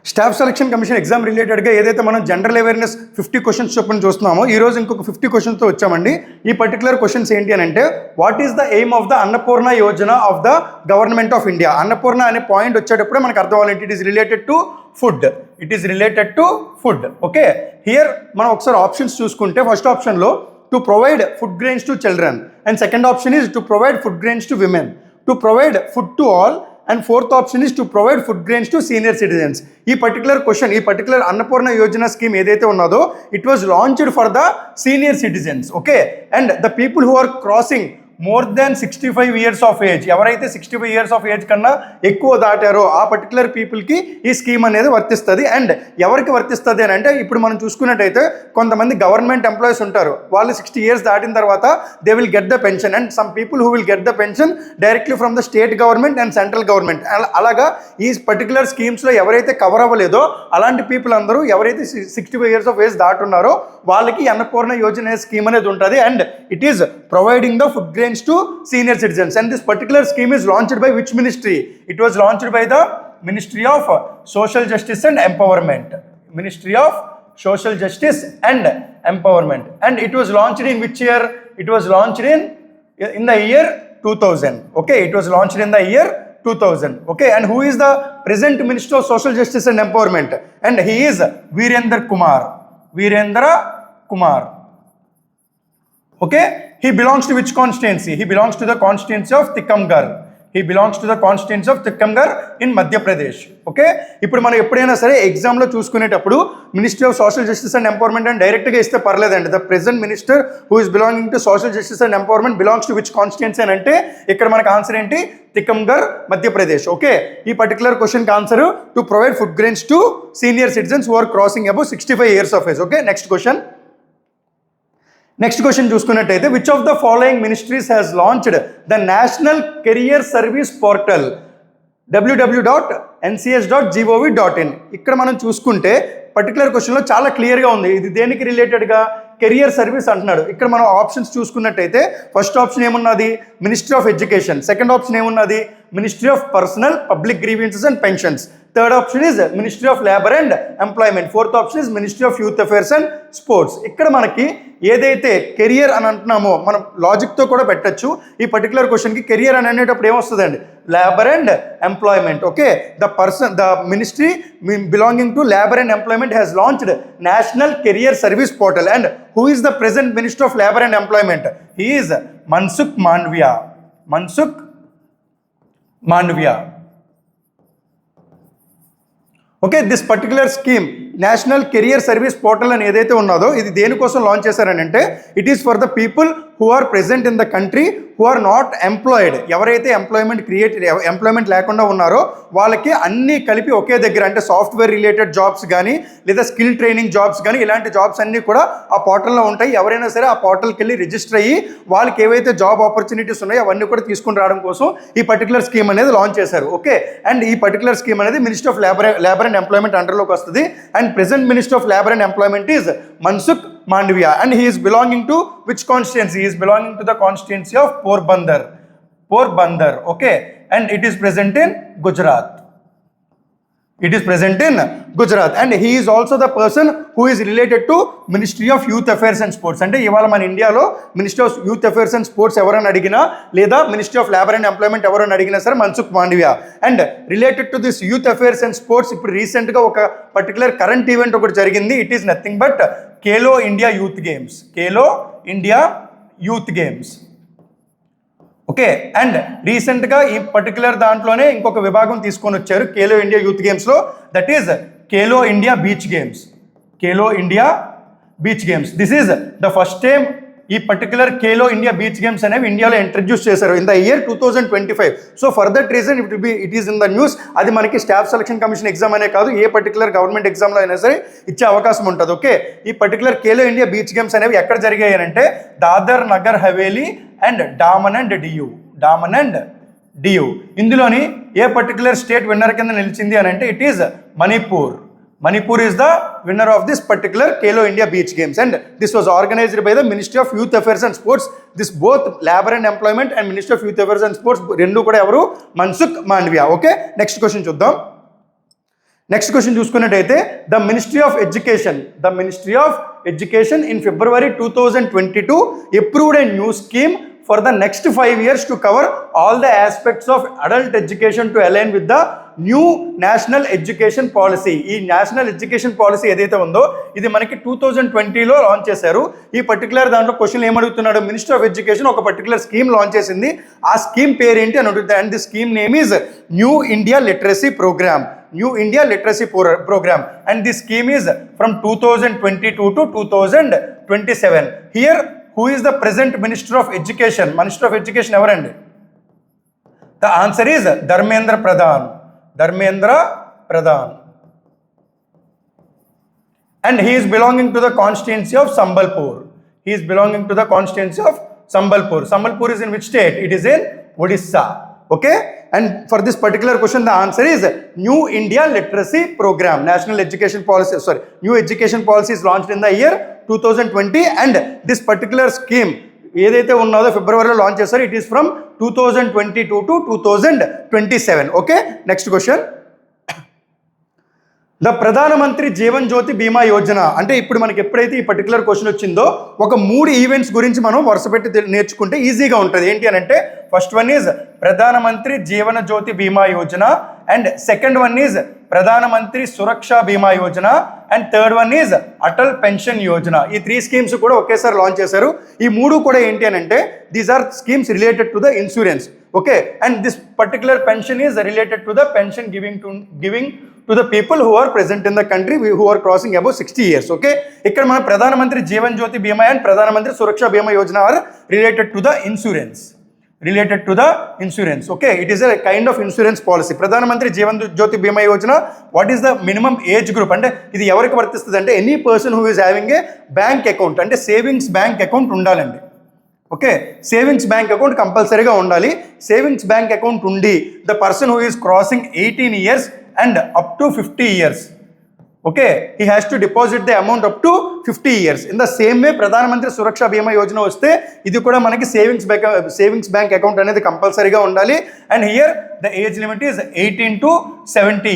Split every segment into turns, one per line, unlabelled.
Staff selection commission exam రిలేటెడ్గా ఏదైతే మనం జనరల్ అవేర్నెస్ 50 క్వశ్చన్స్ చొప్పున చూస్తున్నామో ఈరోజు ఇంకొక 50 క్వశ్చన్స్తో వచ్చామండి. ఈ పర్టికులర్ క్వశ్చన్స్ ఏంటి అని అంటే, what is the aim of the Annapurna Yojana of the government of India? Annapurna అనే పాయింట్ వచ్చేటప్పుడే మనకు అర్థం అవ్వాలి. It is related to food. It is related to food. Okay, here మనం ఒకసారి ఆప్షన్స్ చూసుకుంటే ఫస్ట్ ఆప్షన్లో to provide food grains to children, and second option is to provide food grains to women, to provide food to all, and fourth option is to provide food grains to senior citizens. ఈ particular question, ఈ particular Annapurna Yojana scheme ఏదైతే ఉన్నదో it was launched for the senior citizens. Okay, and the people who are crossing more than 65 years of age, ఎవరైతే 65 years of age కన్నా ఎక్కువ దాటారో ఆ particular పీపుల్కి ఈ స్కీమ్ అనేది వర్తిస్తుంది. అండ్ ఎవరికి వర్తిస్తుంది అని అంటే, ఇప్పుడు మనం చూసుకున్నట్టయితే కొంతమంది గవర్నమెంట్ ఎంప్లాయీస్ ఉంటారు, వాళ్ళు 60 years దాటిన తర్వాత they will get the pension, and some people who will get the pension directly from the state government and central government. అలాగా ఈ పర్టికులర్ స్కీమ్స్లో ఎవరైతే కవర్ అవ్వలేదో అలాంటి పీపుల్ అందరూ ఎవరైతే 65 years ఆఫ్ ఏజ్ దాటున్నారో వాళ్ళకి అన్నపూర్ణ యోజన స్కీమ్ అనేది ఉంటుంది. And it is providing the food grains to senior citizens, and this particular scheme is launched by which ministry? It was launched by the Ministry of Social Justice and Empowerment. Ministry of Social Justice and Empowerment. And it was launched in which year? It was launched in the year 2000. Okay, it was launched in the year 2000. Okay, and who is the present Minister of Social Justice and Empowerment? And he is Virendra Kumar. Virendra Kumar. Okay, he belongs to which constituency? He belongs to the constituency of Tikamgarh. He belongs to the constituency of Tikamgarh in Madhya Pradesh. Okay, ఇప్పుడు మనం ఎప్పుడైనా సరే ఎగ్జామ్లో చూసుకునేటప్పుడు ministry of social justice and empowerment అని డైరెక్ట్గా ఇస్తే పర్లేదండి. The present minister who is belonging to social justice and empowerment belongs to which constituency అని అంటే ఇక్కడ మనకు ఆన్సర్ ఏంటి? తికంగర్, మధ్యప్రదేశ్. ఓకే, ఈ పర్టికులర్ క్వశ్చన్కి answer to provide food grains to senior citizens who are crossing above 65 years of age. Okay, next question. Next question చూసుకున్నట్టయితే, which of the following ministries has launched the national career service portal www.ncs.gov.in? ఇక్కడ మనం చూసుకుంటే particular క్వశ్చన్లో చాలా క్లియర్గా ఉంది. ఇది దేనికి రిలేటెడ్గా? కెరియర్ సర్వీస్ అంటున్నాడు. ఇక్కడ మనం ఆప్షన్స్ చూసుకున్నట్టయితే ఫస్ట్ ఆప్షన్ ఏమున్నది? Ministry of education. Second option ఏమున్నది? Ministry of personnel public grievances and pensions. Third option is ministry of labour and employment. Fourth option is ministry of youth affairs and sports. ఇక్కడ మనకి ఏదైతే career అని అంటున్నామో మనం లాజిక్తో కూడా పెట్టచ్చు. ఈ పర్టికులర్ క్వశ్చన్కి కెరియర్ అని అనేటప్పుడు ఏమొస్తుందండి? Labour and employment. Okay, the ministry belonging to labour and employment has launched national career service portal. And who is the present Minister of Labor and Employment? He is Mansukh Mandavia. Mansukh Mandavia. Okay, this particular scheme national career service portal అని ఏదైతే ఉన్నదో ఇది దేనికోసం launch చేశారని అంటే, it is for the people who are present in the country who are not employed. ఎవరైతే employment లేకుండా ఉన్నారో వాళ్ళకి అన్నీ కలిపి ఒకే దగ్గర, అంటే సాఫ్ట్వేర్ రిలేటెడ్ జాబ్స్ కానీ లేదా స్కిల్ ట్రైనింగ్ జాబ్స్ కానీ ఇలాంటి జాబ్స్ అన్నీ కూడా ఆ పోర్టల్లో ఉంటాయి. ఎవరైనా సరే ఆ పోర్టల్కి వెళ్ళి రిజిస్టర్ అయ్యి వాళ్ళకి ఏవైతే జాబ్ ఆపర్చునిటీస్ ఉన్నాయో అవన్నీ కూడా తీసుకుని రావడం కోసం ఈ పర్టికులర్ స్కీమ్ అనేది లాంచ్ చేశారు. ఓకే, అండ్ ఈ పర్టికులర్ స్కీమ్ అనేది ministry of labour and employment అండర్లోకి వస్తుంది. And present minister of labour and employment is Mansukh Mandavia, and he is belonging to which constituency? He is belonging to the constituency of Porbandar. Okay, and it is present in Gujarat. It is present in Gujarat, and he is also the person who is related to Ministry of Youth Affairs and Sports. అంటే ఇవాళ మన ఇండియాలో ministry of youth affairs and sports ఎవరైనా అడిగినా లేదా ministry of labour and employment ఎవరైనా అడిగినా సరే Mansukh Mandaviya. And related to this youth affairs and sports ఇప్పుడు రీసెంట్గా ఒక పర్టికులర్ కరెంట్ ఈవెంట్ ఒకటి జరిగింది. It is nothing but Khelo India youth games. Khelo India youth games. Okay, and రీసెంట్గా ఈ పర్టికులర్ దాంట్లోనే ఇంకొక విభాగం తీసుకొని వచ్చారు ఖేలో ఇండియా యూత్ గేమ్స్లో. That is Khelo India beach games. Khelo India beach games. This is the first time ఈ particular Khelo India beach games అనేవి ఇండియాలో ఇంట్రడ్యూస్ చేశారు in the year 2025. So for that reason it is in the news. అది మనకి staff selection commission exam అనే కాదు, ఏ particular government ఎగ్జామ్లో అయినా సరే ఇచ్చే అవకాశం ఉంటుంది. ఓకే, ఈ particular Khelo India beach games అనేవి ఎక్కడ జరిగాయి అంటే దాదర్ నగర్ హవేలీ అండ్ డామన్ అండ్ డియూ. ఇందులోని ఏ పర్టికులర్ స్టేట్ విన్నర్ కింద నిలిచింది అని అంటే it is Manipur. Manipur is the winner of this particular Khelo India Beach Games, and this was organized by the Ministry of Youth Affairs and Sports. This both Labor and Employment and Ministry of Youth Affairs and Sports rendu kuda evaru Mansukh Mandavia. Okay, next question chuddam. Next question చూసుకున్నట్టయితే the ministry of education in February 2022 approved a new scheme for the next 5 years to cover all the aspects of adult education to align with the new national education policy. ఈ national education policy ఏదైతే ఉందో ఇది మనకి 2020లో launch చేశారు. ఈ particular దాంట్లో question ఏమడుగుతున్నాడు, minister of education ఒక పర్టికులర్ స్కీమ్ లాంచ్ చేసింది. ఆ స్కీమ్ పేరు ఏంటి అని అడుగుతాయి. And the scheme name is new India literacy programme. And this scheme is from 2022 to 2027. Here who is the present Minister of Education? Minister of Education evarandi? The answer is Dharmendra Pradhan. And he is belonging to the constituency of Sambalpur. Sambalpur is in which state? It is in Odisha. Okay, and for this particular question the answer is New India Literacy Program. New education policy is launched in the year 2020 and this particular scheme ఏదైతే ఉన్నదో ఫిబ్రవరిలో launch చేశారు. It is from 2022 to 2027. Okay, next question. The ప్రధానమంత్రి జీవన్ జ్యోతి బీమా యోజన అంటే ఇప్పుడు మనకి ఎప్పుడైతే ఈ పర్టికులర్ క్వశ్చన్ వచ్చిందో ఒక 3 ఈవెంట్స్ గురించి మనం వరుస పెట్టి నేర్చుకుంటే ఈజీగా ఉంటుంది. ఏంటి అని అంటే ఫస్ట్ వన్ ఈజ్ ప్రధానమంత్రి Jeevan Jyoti Bima Yojana, and second one is ప్రధానమంత్రి Suraksha Bima Yojana, and third one is Atal pension Yojana. ఈ 3 స్కీమ్స్ కూడా ఒకేసారి లాంచ్ చేశారు. ఈ 3 కూడా ఏంటి అని అంటే these are schemes related to the insurance. Okay, and this particular pension is related to the pension giving to the people who are present in the country who are crossing above 60 years. Okay, ఇక్కడ మన ప్రధానమంత్రి జీవన్ జ్యోతి బీమా and Pradhan Mantri Suraksha Bima Yojana are related to the insurance. Okay, it is a kind of insurance policy. ప్రధానమంత్రి Jeevan Jyoti Bima Yojana, what is the minimum age group అంటే ఇది ఎవరికి వర్తిస్తుంది అంటే any person who is having a bank account అంటే సేవింగ్స్ బ్యాంక్ అకౌంట్ ఉండాలండి. Okay, savings bank account కంపల్సరీగా ఉండాలి. సేవింగ్స్ బ్యాంక్ అకౌంట్ ఉండి the person who is crossing 18 years and up to 50 years. Okay, he has to deposit the amount up to 50 years. In the same way ప్రధానమంత్రి సురక్ష బీమా యోజన వస్తే ఇది కూడా మనకి savings bank account అనేది కంపల్సరీగా ఉండాలి. And here the age limit is 18 to 70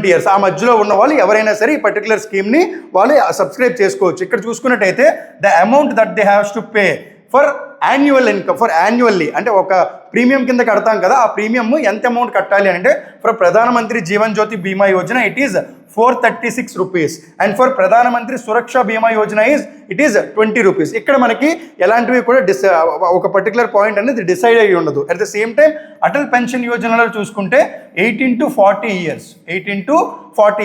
years. ఆ మధ్యలో ఉన్న వాళ్ళు ఎవరైనా సరే ఈ పర్టికులర్ స్కీమ్ని వాళ్ళు సబ్స్క్రైబ్ చేసుకోవచ్చు. ఇక్కడ చూసుకున్నట్టయితే the amount that they haves to pay for annually అంటే ఒక ప్రీమియం కింద కడతాం కదా, ఆ ప్రీమియం ఎంత అమౌంట్ కట్టాలి అంటే ఫర్ ప్రధానమంత్రి Jeevan Jyoti Bima Yojana it is 436 rupees and for ప్రధానమంత్రి Suraksha Bima Yojana it is 20 rupees. ఇక్కడ మనకి ఎలాంటివి కూడా ఒక పర్టికులర్ పాయింట్ అనేది డిసైడ్ అయ్యి ఉండదు. At the same time Atal pension యోజనలో చూసుకుంటే 18 to 40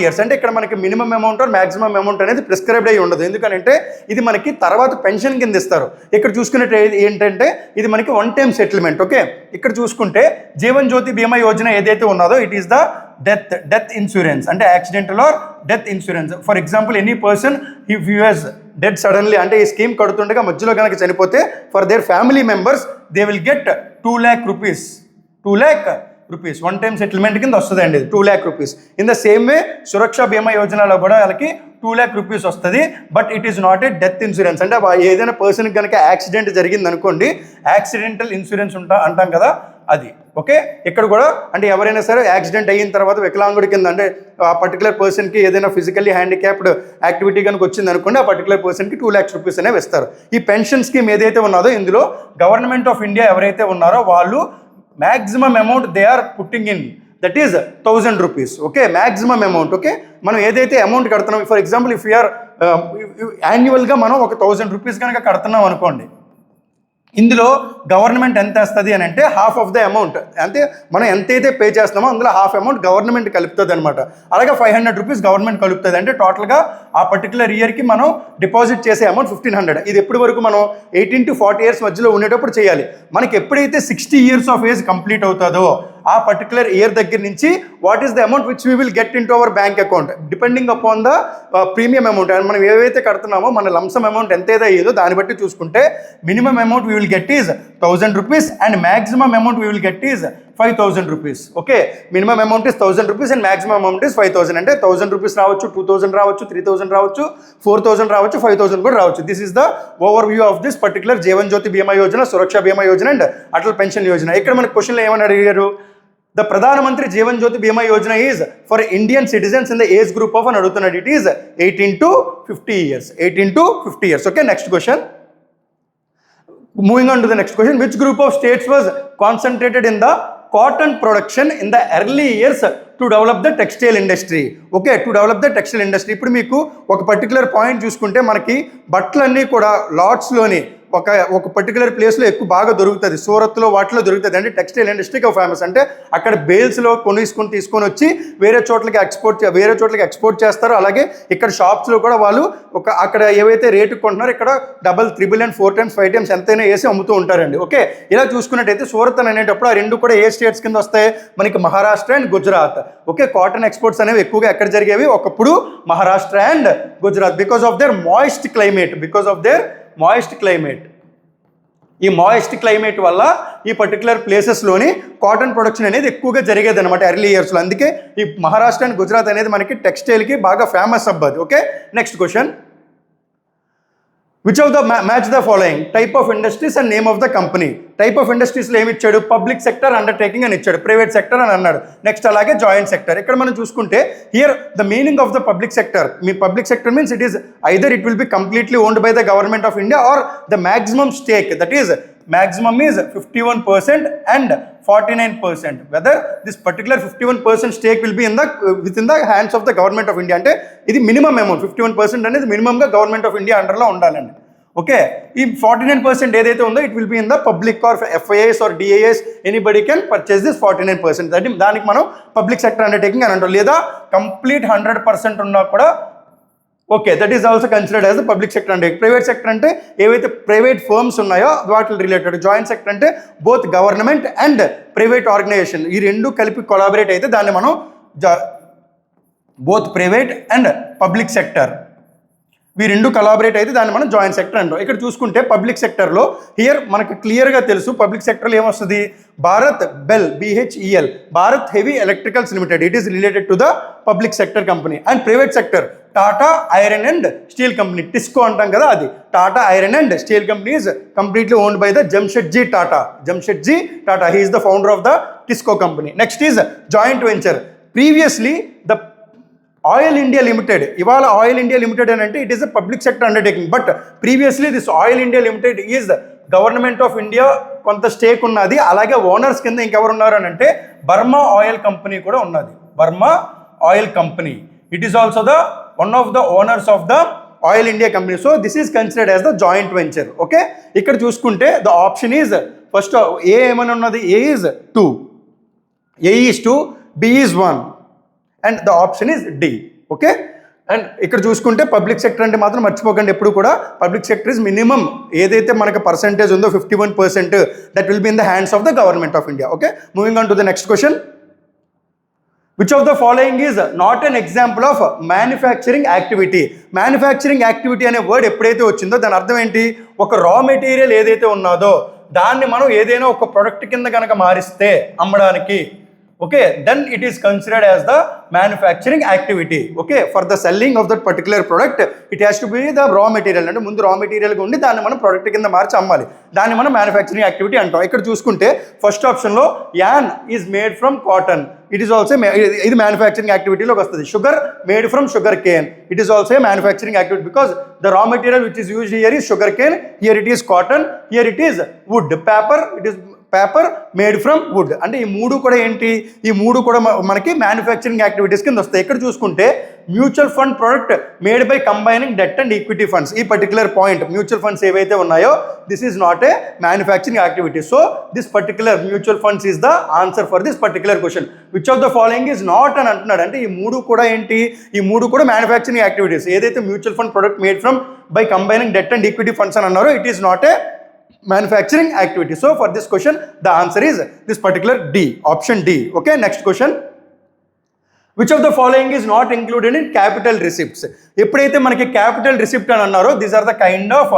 years అంటే ఇక్కడ మనకి minimum amount or maximum amount అనేది ప్రిస్క్రైబ్డ్ అయ్యి ఉండదు. ఎందుకంటే ఇది మనకి తర్వాత పెన్షన్ కింద ఇస్తారు. ఇక్కడ చూసుకున్నట్టు ఏంటంటే ఇది మనకి వన్ టైం సెటిల్మెంట్. ఓకే, ఇక్కడ చూసుకుంటే జీవన్ జ్యోతి బీమా యోజన ఏదైతే ఉన్నదో it is the death insurance అంటే accidental or death insurance. For example any person if you he's dead suddenly అంటే ఈ స్కీమ్ కడుతుండగా మధ్యలో కనుక చనిపోతే for their family members they will get 2 lakh rupees. One time settlement కింద వస్తుందండి 2 lakh rupees. In the same way Suraksha Bima యోజనలో కూడా వాళ్ళకి 2 lakh rupees వస్తుంది. But it is not a death insurance అంటే ఏదైనా పర్సన్కి కనుక యాక్సిడెంట్ జరిగింది అనుకోండి, యాక్సిడెంటల్ ఇన్సూరెన్స్ అంటాం కదా అది. ఓకే, ఇక్కడ కూడా అంటే ఎవరైనా సరే యాక్సిడెంట్ అయిన తర్వాత వికలాంగుడి కింద అంటే ఆ పర్టికులర్ పర్సన్కి ఏదైనా ఫిజికల్లీ హ్యాండిక్యాప్డ్ యాక్టివిటీ కనుక వచ్చింది అనుకోండి, ఆ పర్టికులర్ పర్సన్కి 2 lakhs rupees అనేవి ఇస్తారు. ఈ పెన్షన్ స్కీమ్ ఏదైతే ఉన్నదో ఇందులో గవర్నమెంట్ ఆఫ్ ఇండియా ఎవరైతే ఉన్నారో వాళ్ళు maximum amount they are putting in that is 1000 rupees. Okay, maximum amount. Okay, మనం ఏదైతే అమౌంట్ కడుతున్నాం ఫర్ ఎగ్జాంపుల్ ఇఫ్ యూఆర్ యాన్యువల్గా మనం ఒక 1000 rupees కనుక కడుతున్నాం అనుకోండి, ఇందులో గవర్నమెంట్ ఎంత వస్తుంది అని అంటే హాఫ్ ఆఫ్ ద అమౌంట్ అంటే మనం ఎంతైతే పే చేస్తున్నామో అందులో హాఫ్ అమౌంట్ గవర్నమెంట్ కలుపుతుంది అనమాట. అలాగే 500 rupees గవర్నమెంట్ కలుపుతుంది. అంటే టోటల్గా ఆ పర్టికులర్ ఇయర్కి మనం డిపాజిట్ చేసే అమౌంట్ 1500. ఇది ఎప్పటి వరకు మనం 18 to 40 years మధ్యలో ఉండేటప్పుడు చేయాలి. మనకి ఎప్పుడైతే 60 years ఆఫ్ ఏజ్ కంప్లీట్ అవుతుందో ఆ పర్టికులర్ ఇయర్ దగ్గర నుంచి what is the amount which we will get in to our bank account depending upon the premium amount. And మనం ఏవైతే కడుతున్నామో మన లంసమ్ అమౌంట్ ఎంతైతే అయ్యేదో దాన్ని బట్టి చూసుకుంటే minimum amount we will get is 1000 rupees and maximum amount we will get is 5000 rupees. Okay, minimum amount is 1000 rupees and maximum amount is 5000. అంటే 1000 rupees రావచ్చు, 2000 రావచ్చు, 3000 రావచ్చు, 4000 రావచ్చు, 5000 కూడా రావచ్చు. This is the overview of this particular Jeevan Jyoti Bima Yojana, Suraksha Bima Yojana and Atal pension Yojana. ఇక్కడ మనకి క్వశ్చన్లో ఏమని అడిగారు, ద ప్రధానమంత్రి Jeevan Jyoti Bima Yojana is for Indian citizens in the age group of అని అడుగుతున్నాడు. It is 18 to 50 years. 18 to 50 years. Okay, next question. Moving on to the next question. Which group of states was concentrated in the cotton production in the early years to develop the textile industry? Okay, to develop the textile industry. ఇప్పుడు మీకు ఒక particular point చూసుకుంటే మనకి బట్టలన్నీ కూడా లాట్స్లోని ఒక particular ప్లేస్లో ఎక్కువ బాగా దొరుకుతుంది. సూరత్లో వాటిలో దొరుకుతుంది. అంటే టెక్స్టైల్ ఇండస్ట్రీకి ఫేమస్. అంటే అక్కడ బేల్స్లో తీసుకొని వచ్చి వేరే చోట్లకి ఎక్స్పోర్ట్ చేస్తారు. అలాగే ఇక్కడ షాప్స్లో కూడా వాళ్ళు అక్కడ ఏవైతే రేటు కొంటున్నారో ఇక్కడ 2, 3 and 4 times 5 times ఎంతైనా వేసి అమ్ముతూ ఉంటారండి. ఓకే, ఇలా చూసుకున్నట్టయితే సూరత్ అని అనేటప్పుడు ఆ రెండు కూడా ఏ స్టేట్స్ కింద వస్తాయి? మనకి Maharashtra and Gujarat. Okay, cotton exports అనేవి ఎక్కువగా ఎక్కడ జరిగేవి? ఒకప్పుడు Maharashtra and Gujarat. Because of their moist climate. ఈ మాయిస్ట్ క్లైమేట్ వల్ల ఈ పర్టికులర్ ప్లేసెస్లోని కాటన్ ప్రొడక్షన్ అనేది ఎక్కువగా జరిగేది అనమాట ఎర్లీ ఇయర్స్లో. అందుకే ఈ మహారాష్ట్ర అండ్ గుజరాత్ అనేది మనకి టెక్స్టైల్కి బాగా ఫేమస్ అవ్వదు. Okay, next question. Which of the match the following type of industries and name of the company? Type of ఇండస్ట్రీస్లో ఏమి ఇచ్చాడు? పబ్లిక్ సెక్టర్ అండర్టేకింగ్ అని ఇచ్చాడు, ప్రైవేట్ సెక్టర్ అని అన్నాడు. నెక్స్ట్ అలాగే జాయింట్ సెక్టర్. ఇక్కడ మనం చూసుకుంటే here the meaning of the public sector, మీ public sector means it is either it will be completely owned by the government of India or the maximum stake, that is maximum is 51% and 49%. Whether this particular 51% stake will be within the hands of the government of India. అంటే ఇది minimum amount 51% అనేది మినిమంగా government of India అండర్లో ఉండాలండి. Okay, ఈ 49% ఏదైతే ఉందో it will be in the public or FIIs or DIIs, anybody can purchase this 49%. దానికి మనం పబ్లిక్ సెక్టర్ అండర్టేకింగ్ అని అంటాం. లేదా కంప్లీట్ 100% ఉన్నా కూడా okay, that is also considered as the public sector. అంటే ప్రైవేట్ సెక్టర్ అంటే ఏవైతే ప్రైవేట్ ఫర్మ్స్ ఉన్నాయో వాటి రిలేటెడ్. జాయింట్ సెక్టర్ అంటే both government and private organization ఈ రెండు కలిపి కొలాబరేట్ అయితే దాన్ని మనం both private and public sector ఈ రెండు కొలాబరేట్ అయితే దాన్ని మనం జాయింట్ సెక్టర్ అంటాం. ఇక్కడ చూసుకుంటే పబ్లిక్ సెక్టర్లో హియర్ మనకు క్లియర్గా తెలుసు పబ్లిక్ సెక్టర్లో ఏమొస్తుంది? Bharat BHEL, BHEL, Bharat heavy electricals limited, it is related to the public sector company. And private sector Tata iron and steel company, TISCO అంటాం కదా, అది Tata iron and steel company is completely owned by the Jamshedji Tata. He is the founder of the TISCO company. Next is joint venture. Previously the oil India limited, ఇవాళ oil India limited అని అంటే it is a public sector undertaking. But previously this oil India limited is government of India కొంత stake ఉన్నది. అలాగే owners కింద ఇంకెవరు ఉన్నారు అని అంటే బర్మా ఆయిల్ కంపెనీ కూడా ఉన్నది. Burma oil company, it is also the one of the owners of the oil India company. So this is considered as the joint venture. Okay, ఇక్కడ చూసుకుంటే ద ఆప్షన్ ఈజ్ ఫస్ట్ ఏ ఏమని ఉన్నది? A is 2, A is 2, B is 1 and the option is D. Okay, and ఇక్కడ చూసుకుంటే public sector అంటే మాత్రం మర్చిపోకండి ఎప్పుడు కూడా పబ్లిక్ సెక్టర్ ఇస్ మినిమం ఏదైతే మనకు పర్సెంటేజ్ ఉందో 51% that will be in the hands of the government of India. Okay, moving on to the next question. Which of the following is not an example of manufacturing activity? Manufacturing activity అనే word ఎప్పుడైతే వచ్చిందో దాని అర్థం ఏంటి? ఒక raw material ఏదైతే ఉన్నదో దాన్ని మనం ఏదైనా ఒక ప్రొడక్ట్ కింద కనుక మారిస్తే అమ్మడానికి, okay, then it is considered as the manufacturing activity. Okay, for the selling of that particular product it has to be the raw material. అంటే ముందు రా మెటీరియల్గా ఉండి దాన్ని మనం ప్రొడక్ట్ కింద మార్చి అమ్మాలి, దాన్ని మనం మ్యానుఫ్యాక్చరింగ్ యాక్టివిటీ అంటాం. ఇక్కడ చూసుకుంటే ఫస్ట్ ఆప్షన్లో yarn is made from cotton, it is also ఇది మ్యానుఫ్యాక్చరింగ్ యాక్టివిటీలోకి వస్తుంది. Sugar made from sugar cane, it is also manufacturing activity because the raw material which is used here is sugar cane, here it is cotton, here it is wood. Paper, it is paper made from wood. అంటే ఈ మూడు కూడా ఏంటి? ఈ మూడు కూడా మనకి manufacturing activities కింద వస్తాయి. ఇక్కడ చూసుకుంటే mutual fund product made by combining debt and equity funds, ఈ పర్టికులర్ పాయింట్ మ్యూచువల్ ఫండ్స్ ఏవైతే ఉన్నాయో this is not a manufacturing activity. So this particular mutual funds is the answer for this particular question. Which of the following is not అని అంటున్నాడు. అంటే ఈ మూడు కూడా ఏంటి? ఈ మూడు కూడా మ్యానుఫ్యాక్చరింగ్ యాక్టివిటీస్. ఏదైతే mutual fund product made from by combining debt and equity funds అని అన్నారో it is not A manufacturing activity. So for this question the answer is this particular D, option D. Okay, next question. Which of the following is not included in capital receipts? ఎప్పుడైతే మనకి capital receipt అని అన్నారో these are the kind of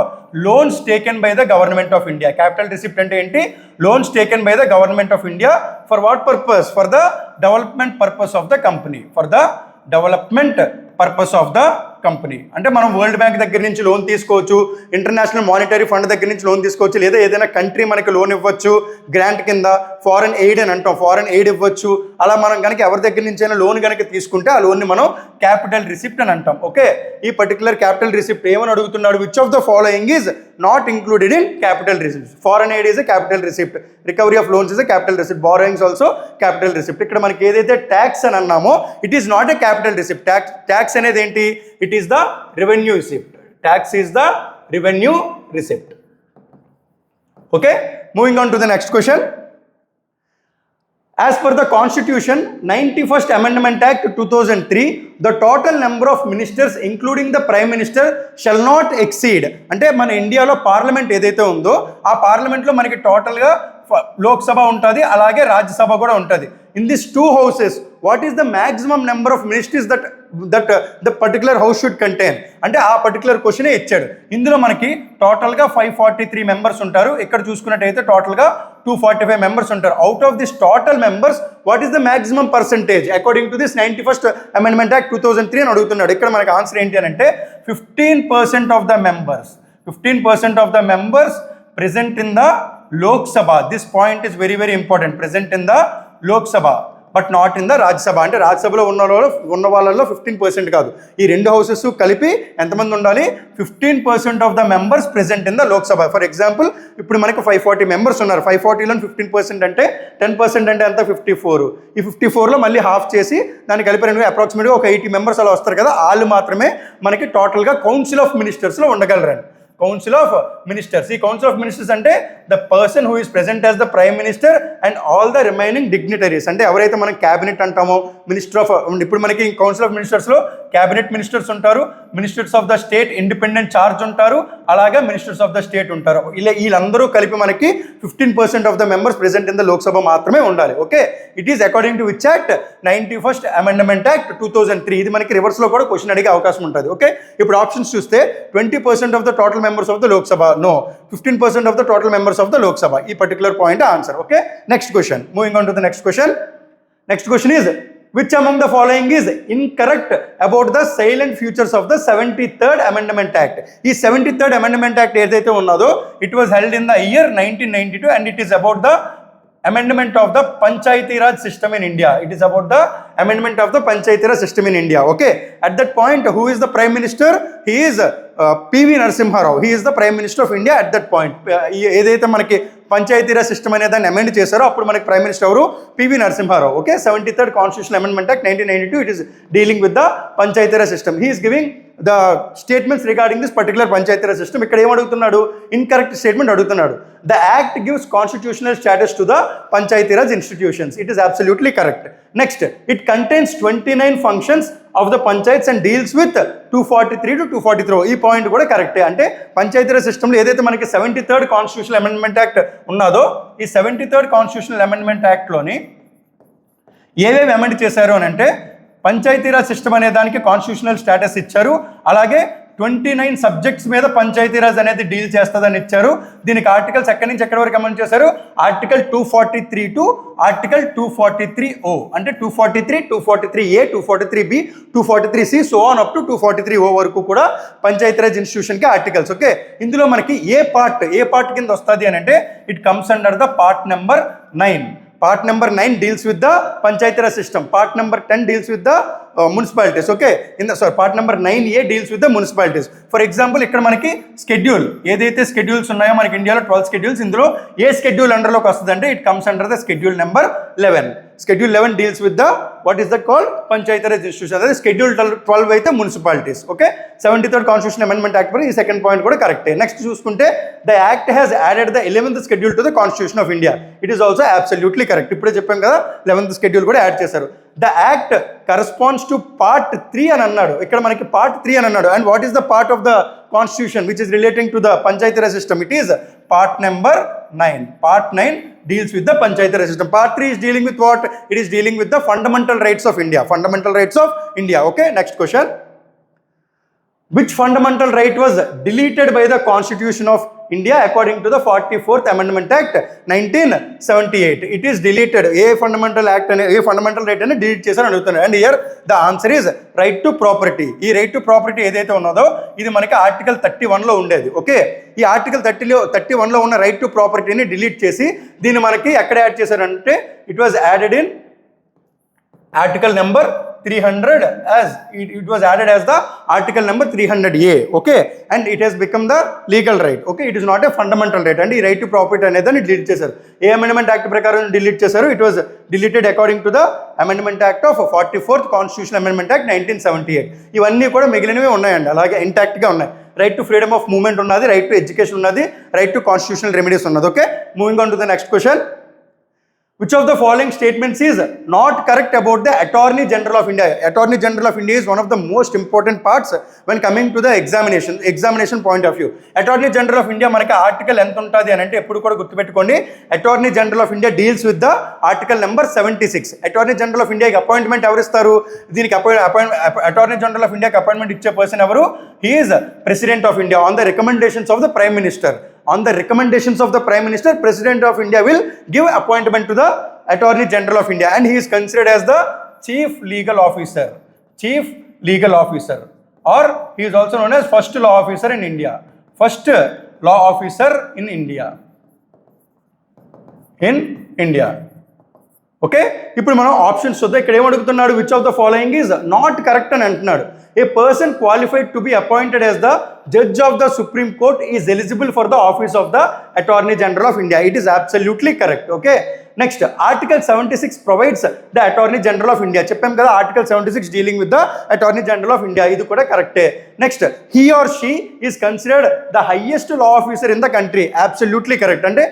loans taken by the government of India. Capital receipt అంటే ఏంటి? Loans taken by the government of India for what purpose? For the development purpose of the company, for the development purpose of the company. అంటే మనం world bank దగ్గర నుంచి loan తీసుకోవచ్చు, international monetary fund దగ్గర నుంచి loan తీసుకోవచ్చు, లేదా ఏదైనా కంట్రీ మనకి లోన్ ఇవ్వచ్చు గ్రాంట్ కింద, ఫారెన్ ఎయిడ్ అని అంటాం, ఫారెన్ ఎయిడ్ ఇవ్వచ్చు. అలా మనం కనుక ఎవరి దగ్గర నుంచి అయినా లోన్ కనుక తీసుకుంటే ఆ లోన్ని మనం క్యాపిటల్ రిసిప్ట్ అని అంటాం. ఓకే, ఈ పర్టికులర్ క్యాపిటల్ రిసిప్ట్ ఏమని అడుగుతున్నాడు, which of the following is not included in capital receipt. Foreign aid is a capital receipt, recovery of loans is a capital receipt, borrowings also capital receipt. ఇక్కడ మనకి ఏదైతే tax అని అన్నామో it is not a capital receipt. Tax అనేది ఏంటి, it is the revenue receipt. Tax is the revenue receipt. Okay, moving on to the next question. As per the Constitution, 91st Amendment Act 2003, the total number of ministers including the Prime Minister shall not exceed. అంటే మన ఇండియాలో parliament ఏదైతే ఉందో ఆ పార్లమెంట్లో మనకి టోటల్గా లోక్సభ ఉంటుంది, అలాగే రాజ్యసభ కూడా ఉంటుంది. In this two houses what is the maximum number of ministries that the particular house should contain అంటే ఆ పర్టికులర్ క్వశ్చనే ఇచ్చాడు. ఇందులో మనకి టోటల్గా 543 మెంబర్స్ ఉంటారు. ఇక్కడ చూసుకున్నట్టయితే టోటల్గా 245 మెంబర్స్ ఉంటారు. Out of this total members what is the maximum percentage according to this 91st Amendment Act 2003 అని అడుగుతున్నాడు. ఇక్కడ మనకి ఆన్సర్ ఏంటి అని అంటే 15% of the members, 15% of the members present in the Lok Sabha. This point is very very important. Present in the Lok Sabha but not in the Rajya Sabha. అంటే రాజ్యసభలో ఉన్న వాళ్ళలో 15% కాదు, ఈ రెండు హౌసెస్ కలిపి ఎంతమంది ఉండాలి, 15% of the members present in the Lok Sabha. For example ఇప్పుడు మనకి 540 మెంబర్స్ ఉన్నారు, 540లో 15% అంటే 10% అంటే ఎంత 54. ఈ 54లో మళ్ళీ హాఫ్ చేసి దాన్ని కలిపి రెండు అప్రాక్సిమేట్గా ఒక 80 మెంబర్స్ అలా వస్తారు కదా, వాళ్ళు మాత్రమే మనకి టోటల్గా కౌన్సిల్ ఆఫ్ మినిస్టర్స్లో ఉండగలరండి. కౌన్సిల్ ఆఫ్ మినిస్టర్స్, ఈ కౌన్సిల్ ఆఫ్ మినిస్టర్స్ అంటే the person who is present as the prime minister and all the remaining dignitaries. అంటే ఎవరైతే మనం క్యాబినెట్ అంటామో, మినిస్టర్ ఆఫ్, ఇప్పుడు మనకి కౌన్సిల్ ఆఫ్ మినిస్టర్స్లో క్యాబినెట్ మినిస్టర్స్ ఉంటారు, ministers of the state independent charge ఉంటారు, అలాగే మినిస్టర్స్ ఆఫ్ ద స్టేట్ ఉంటారు. వీళ్ళందరూ కలిపి మనకి 15% of the members present in the Lok Sabha మాత్రమే ఉండాలి. Okay, it is according to which act 91st Amendment Act 2003. ఇది మనకి రివర్స్లో కూడా క్వశ్చన్ అడిగే అవకాశం ఉంటుంది. ఓకే, ఇప్పుడు ఆప్షన్స్ చూస్తే 20% of the total members of the Lok Sabha, no, 15% of the total members of the Lok Sabha. This particular point answer. Okay, next question. Moving on to the next question. Next question is, which among the following is incorrect about the silent futures of the 73rd Amendment Act? This 73rd Amendment Act ఏదైతే ఉన్నదో it was held in the year 1992 and it is about the amendment of the Panchayati Raj system in India. It is about the amendment of the Panchayati Raj system in India. Okay, at that point who is the Prime Minister? He is PV Narasimha Rao. He is the Prime Minister of India at that point. ఏదైతే మనకి Panchayati Raj system అనే దాన్ని amend చేశారో అప్పుడు మనకి prime minister ఎవరు, PV Narasimha Rao. Okay, 73rd Constitutional Amendment Act 1992, it is dealing with the Panchayati Raj system. He is giving the statements regarding this particular Panchayati Raj system. ఇక్కడ ఏం అడుగుతున్నాడు, ఇన్కరెక్ట్ స్టేట్మెంట్ అడుగుతున్నాడు. The act gives constitutional status to the Panchayati Raj institutions. It is absolutely correct. Next, it contains 29 functions of the panchayats and deals with 243 to 243. ఈ point కూడా కరెక్టే. అంటే పంచాయతీరాజ్ సిస్టంలో ఏదైతే మనకి 73rd Constitutional Amendment Act ఉన్నదో ఈ 73rd Constitutional Amendment Actలోని ఏవేవి అమెండ్ చేశారు అని అంటే పంచాయతీరాజ్ సిస్టమ్ అనే దానికి కాన్స్టిట్యూషనల్ స్టేటస్ ఇచ్చారు, అలాగే 29 సబ్జెక్ట్స్ మీద పంచాయతీరాజ్ అనేది డీల్ చేస్తుందని ఇచ్చారు. దీనికి ఆర్టికల్స్ ఎక్కడి నుంచి ఎక్కడి వరకు అమెండ్ చేశారు, ఆర్టికల్ 243 టు ఆర్టికల్ 243O. అంటే 243, 243A, 243B, 243C, so on up to 243O వరకు కూడా పంచాయతీరాజ్ ఇన్స్టిట్యూషన్కి ఆర్టికల్స్. ఓకే, ఇందులో మనకి ఏ పార్ట్ కింద వస్తుంది అని అంటే it comes under the part number 9. Part number 9 deals with the Panchayati system. Part number 10 deals with the municipalities. Okay, part number 9A deals with the municipalities. For example, ఇక్కడ మనకి schedule ఏదైతే schedules ఉన్నాయో మనకి ఇండియాలో 12 schedules, ఇందులో ఏ schedule అండర్లోకి వస్తుంది అంటే it comes under the schedule number 11. Schedule 11 deals with the what is that called Panchayati institution. అదే schedule 12 అయితే municipalities. Okay, 73rd Constitutional Amendment Act ఈ సెకండ్ పాయింట్ కూడా కరెక్టే. నెక్స్ట్ చూసుకుంటే the act has added the 11th schedule to the Constitution of India. It is also absolutely correct. ఇప్పుడే చెప్పాం కదా 11th schedule కూడా యాడ్ చేశారు. The act corresponds to part 3 అని అన్నాడు, ఇక్కడ మనకి part 3 అని అన్నాడు. And what is the part of the constitution which is relating to the Panchayati Raj system? It is part number 9. Part 9 deals with the Panchayati Raj system. Part 3 is dealing with what? It is dealing with the fundamental rights of India. Fundamental rights of India. Okay, next question. Which fundamental right was deleted by the Constitution of India according to the 44th Amendment Act 1978. It is deleted. A fundamental act అనే a fundamental right అని delete చేశారని అడుగుతున్నారు. And here the answer is right to property. ఈ right to property ఏదైతే ఉన్నదో ఇది మనకి article 31లో ఉండేది. ఓకే, ఈ ఆర్టికల్ 31లో ఉన్న రైట్ టు ప్రాపర్టీని డిలీట్ చేసి దీన్ని మనకి ఎక్కడ యాడ్ చేశారంటే it was added in article number 300 as it was added as the article number 300A. Okay, and it has become the legal right. Okay, it is not a fundamental right. And ఈ right to property అనేది దాన్ని delete చేశారు. ఏ amendment act ప్రకారం delete చేశారు? It was deleted according to the amendment act of 44th constitution amendment act 1978. ఇవన్నీ కూడా మిగిలినవి ఉన్నాయండి, అలాగే ఇంటాక్ట్గా ఉన్నాయి. Right to freedom of movement ఉన్నది, రైట్ టు ఎడ్యుకేషన్ ఉన్నది, రైట్ టు కాన్స్టిట్యూషనల్ రెమెడీస్ ఉన్నది. Okay, moving on to the next question. Which of the following statements is not correct about the Attorney General of India? Attorney General of India is one of the most important parts when coming to the examination point of view. Attorney General of India మనకి article ఎంత ఉంటుంది అని అంటే ఎప్పుడు కూడా గుర్తుపెట్టుకోండి. Attorney General of India deals with the article number 76. Attorney General of India కి appointment ఎవరు ఇస్తారు? దీనికి Attorney General of India కి అపాయింట్మెంట్ ఇచ్చే పర్సన్ ఎవరు? He is President of India on the recommendations of the Prime Minister. On the recommendations of the Prime Minister, President of India will give appointment to the Attorney General of India, and he is considered as the Chief Legal Officer. Chief Legal Officer, or he is also known as First Law Officer in India. First Law Officer in India. In India. Okay, ఇప్పుడు మనం options చూద్దాం. ఇక్కడ ఏమడుగుతున్నాడు? Which of the following is not correct అని అంటున్నాడు. A person qualified to be appointed as the judge of the supreme court is eligible for the office of the attorney general of India. It is absolutely correct. Okay, next article 76 provides the attorney general of India. చెప్పాం కదా, article 76 dealing with the attorney general of India. ఇది కూడా కరెక్టే. Next, he or she is considered the highest law officer in the country. Absolutely correct. అంటే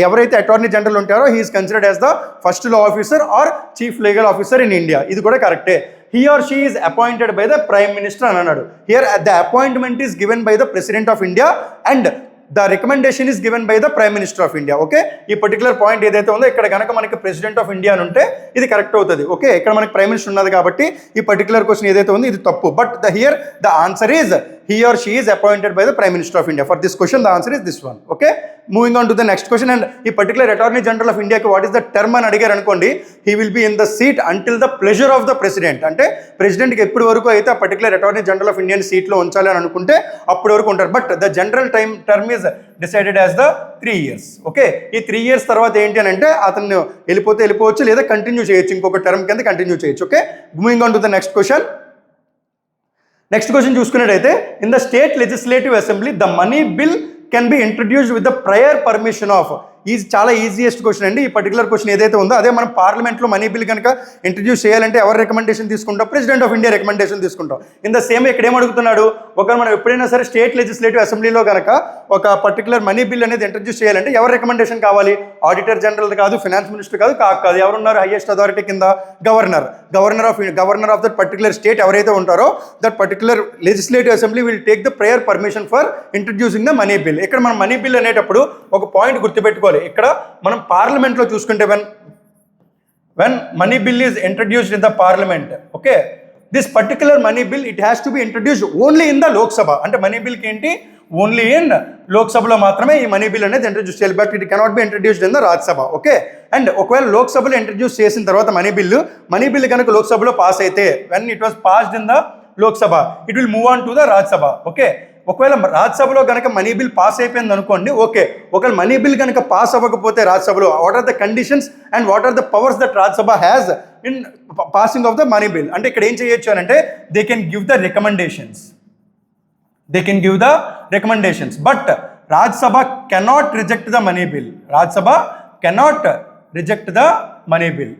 ఎవరైతే attorney general ఉంటారో he is considered as the first law officer or chief legal officer in India. ఇది కూడా కరెక్టే. He or she is appointed by the Prime Minister అని అన్నాడు. Here the appointment is given by the President of India and the recommendation is given by the Prime Minister of India. Okay, ఈ particular point ఏదైతే ఉందో ఇక్కడ కనుక మనకి president of India అని ఉంటే ఇది కరెక్ట్ అవుతుంది. ఓకే, ఇక్కడ మనకి ప్రైమ్ మినిస్టర్ ఉన్నది కాబట్టి ఈ పర్టికులర్ క్వశ్చన్ ఏదైతే ఉందో ఇది తప్పు. But the answer is he or she is appointed by the Prime Minister of India. For this question the answer is this one. Okay, moving on to the next question. And ఈ particular attorney general of ఇండియాకి what is the term అని అడిగారు అనుకోండి, he will be in the seat until the pleasure of the president. అంటే ప్రెసిడెంట్కి ఎప్పటి వరకు అయితే ఆ పర్టికులర్ అటార్నీ జనరల్ ఆఫ్ ఇండియాని సీట్లో ఉంచాలి అని అనుకుంటే అప్పటి వరకు ఉంటారు. But the general term is decided as the 3 years. Okay, ఈ 3 years తర్వాత ఏంటి అని అంటే అతను వెళ్ళిపోవచ్చు లేదా కంటిన్యూ చేయొచ్చు, ఇంకొక టర్మ్ కింద కంటిన్యూ చేయొచ్చు. Okay, moving on to the next question. Next question చూసుకున్నట్టయితే, in the state legislative assembly the money bill can be introduced with the prior permission of. ఇది చాలా ఈజియెస్ట్ క్వశ్చన్ అండి. ఈ పర్టికులర్ క్వశ్చన్ ఏదైతే ఉందో అదే మనం పార్లమెంట్లో మనీ బిల్ కనుక ఇంట్రడ్యూస్ చేయాలంటే ఎవరు రికమెండేషన్ తీసుకుంటాం? ప్రెసిడెంట్ ఆఫ్ ఇండియా రికమెండేషన్ తీసుకుంటాం. ఇన్ ద సేమ్ ఇక్కడ ఏమడుగుతున్నాడు, మనం ఎప్పుడైనా సరే స్టేట్ లెజిస్లేటివ్ అసెంబ్లీలో కనుక ఒక పర్టికులర్ మనీ బిల్ అనేది ఇంట్రడ్యూస్ చేయాలంటే ఎవరు రికమెండేషన్ కావాలి? ఆడిటర్ జనరల్ కాదు, ఫినాన్స్ మినిస్టర్ కాదు. ఎవరున్నారు హైయెస్ట్ అథారిటీ కింద? Governor of that particular state ఎవరైతే ఉంటారో that particular legislative assembly will take the prayer permission for introducing the money bill. ఇక్కడ మనం మనీ బిల్ అనేటప్పుడు ఒక పాయింట్ గుర్తుపెట్టుకోవాలి. ఇక్కడ మనం పార్లమెంట్లో చూసుకుంటే when money bill is introduced in the parliament, okay, this particular money bill it has to be introduced only in the Lok Sabha. అంటే మనీ బిల్ కి ఏంటి, ఓన్లీ ఇన్ లోక్సభలో మాత్రమే ఈ మనీ బిల్ అనేది ఇంట్రడ్యూస్ చేయాలి. But it cannot be introduced in the Rajya Sabha. Okay, and ఒకవేళ లోక్సభలో ఇంట్రడ్యూస్ చేసిన తర్వాత మనీ బిల్ కనుక లోక్సభలో పాస్ అయితే, when it was passed in the Lok Sabha it will move on to the Rajya Sabha. Okay, ఒకవేళ రాజ్యసభలో కనుక మనీ బిల్ పాస్ అయిపోయింది అనుకోండి, ఓకే, ఒకవేళ మనీ బిల్ కనుక పాస్ అవ్వకపోతే రాజ్యసభలో what are the conditions and what are the powers that Rajya Sabha has in passing of the money bill? అంటే ఇక్కడ ఏం చేయొచ్చు అని అంటే they can give the recommendations. But Rajya Sabha cannot reject the money bill.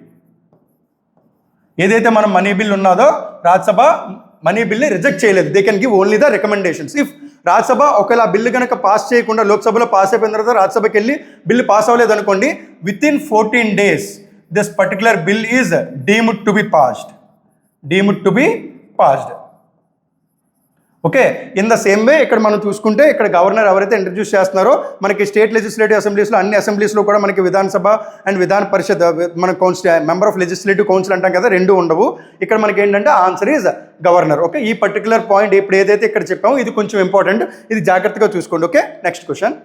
ఏదైతే మనం మనీ బిల్ ఉన్నదో రాజ్యసభ మనీ బిల్ని రిజెక్ట్ చేయలేదు. They can give only the recommendations. If Rajya Sabha ఒకవేళ ఆ బిల్లు కనుక పాస్ చేయకుండా లోక్సభలో పాస్ అయిపోయిన తర్వాత రాజ్యసభకి వెళ్ళి బిల్లు పాస్ అవ్వలేదు అనుకోండి, with in 14 days this particular bill is deemed to be passed. Okay, in the same వే ఇక్కడ మనం చూసుకుంటే ఇక్కడ గవర్నర్ ఎవరైతే ఇంట్రడ్యూస్ చేస్తున్నారో మనకి స్టేట్ లెజిస్లేటివ్ అసెంబ్లీస్లో అన్ని అసెంబ్లీస్లో కూడా మనకి విధానసభ అండ్ విధాన పరిషత్ మన మెంబర్ ఆఫ్ లెజిస్లేటివ్ కౌన్సిల్ అంటాం కదా, రెండు ఉండవు. ఇక్కడ మనకి ఏంటంటే ఆన్సర్ ఈజ్ గవర్నర్. ఓకే, ఈ పర్టికులర్ పాయింట్ ఇప్పుడు ఏదైతే ఇక్కడ చెప్పామో ఇది కొంచెం ఇంపార్టెంట్, ఇది జాగ్రత్తగా చూసుకోండి. Okay, next question.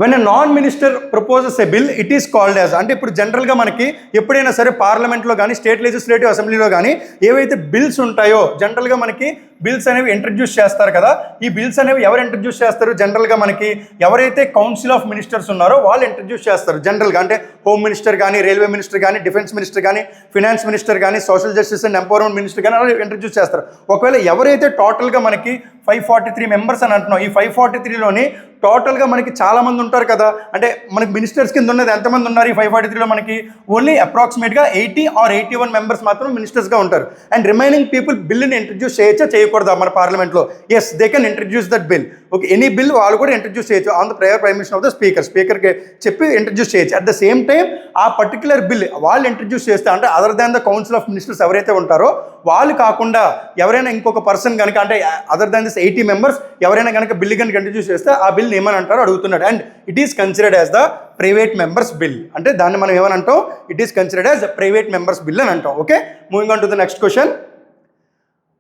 When a non minister proposes a bill it is called as, అంటే ఇప్పుడు జనరల్గా మనకి ఎప్పుడైనా సరే పార్లమెంట్లో కానీ స్టేట్ లెజిస్లేటివ్ అసెంబ్లీలో కానీ ఏవైతే బిల్స్ ఉంటాయో జనరల్గా మనకి బిల్స్ అనేవి ఇంట్రడ్యూస్ చేస్తారు కదా. ఈ బిల్స్ అనేవి ఎవరు ఇంట్రడ్యూస్ చేస్తారు? జనరల్గా మనకి ఎవరైతే కౌన్సిల్ ఆఫ్ మినిస్టర్స్ ఉన్నారో వాళ్ళు ఇంట్రడ్యూస్ చేస్తారు జనరల్గా. అంటే హోమ్ మినిస్టర్ కానీ, రైల్వే మినిస్టర్ కానీ, డిఫెన్స్ మినిస్టర్ కానీ, ఫినాన్స్ మినిస్టర్ కానీ, social justice and empowerment minister కానీ వాళ్ళు ఇంట్రడ్యూస్ చేస్తారు. ఒకవేళ ఎవరైతే టోటల్గా మనకి 543 మెంబర్స్ అని అంటున్నాం, ఈ 543లోని టోటల్గా మనకి చాలామంది ఉంటారు కదా. అంటే మనకి మినిస్టర్స్ కింద ఉన్నది ఎంతమంది ఉన్నారు ఈ 543లో? మనకి ఓన్లీ అప్రాక్సిమేట్గా 80 or 81 మెంబర్స్ మాత్రం మినిస్టర్స్గా ఉంటారు. అండ్ రిమైనింగ్ పీపుల్ బిల్ని ఇంట్రడ్యూస్ చేయొచ్చా చేయకూడదా మన పార్లమెంట్లో? Yes, they can introduce that bill. Okay, any bill వాళ్ళు కూడా ఇంట్రడ్యూస్ చేయొచ్చు on the prior permission of the స్పీకర్కి చెప్పి ఇంట్రడ్యూస్ చేయొచ్చు. అట్ ద సేమ్ టైం ఆ పర్టికులర్ బిల్ వాళ్ళు ఇంట్రడ్యూస్ చేస్తే, అంటే other than the council of ministers ఎవరైతే ఉంటారో వాళ్ళు కాకుండా ఎవరైనా ఇంకొక పర్సన్ కనుక, అంటే అదర్ దాన్ దిస్ 80 మెంబర్స్ ఎవరైనా కనుక బిల్ కనుక ఇంట్రడ్యూస్ చేస్తే ఆ బిల్ ఏమని అంటారో అడుగుతున్నాడు. And it is considered as the private members bill, అంటే దాన్ని మనం ఏమని అంటాం? It is considered as private members bill అని అంటాం. Okay, moving on to the next question.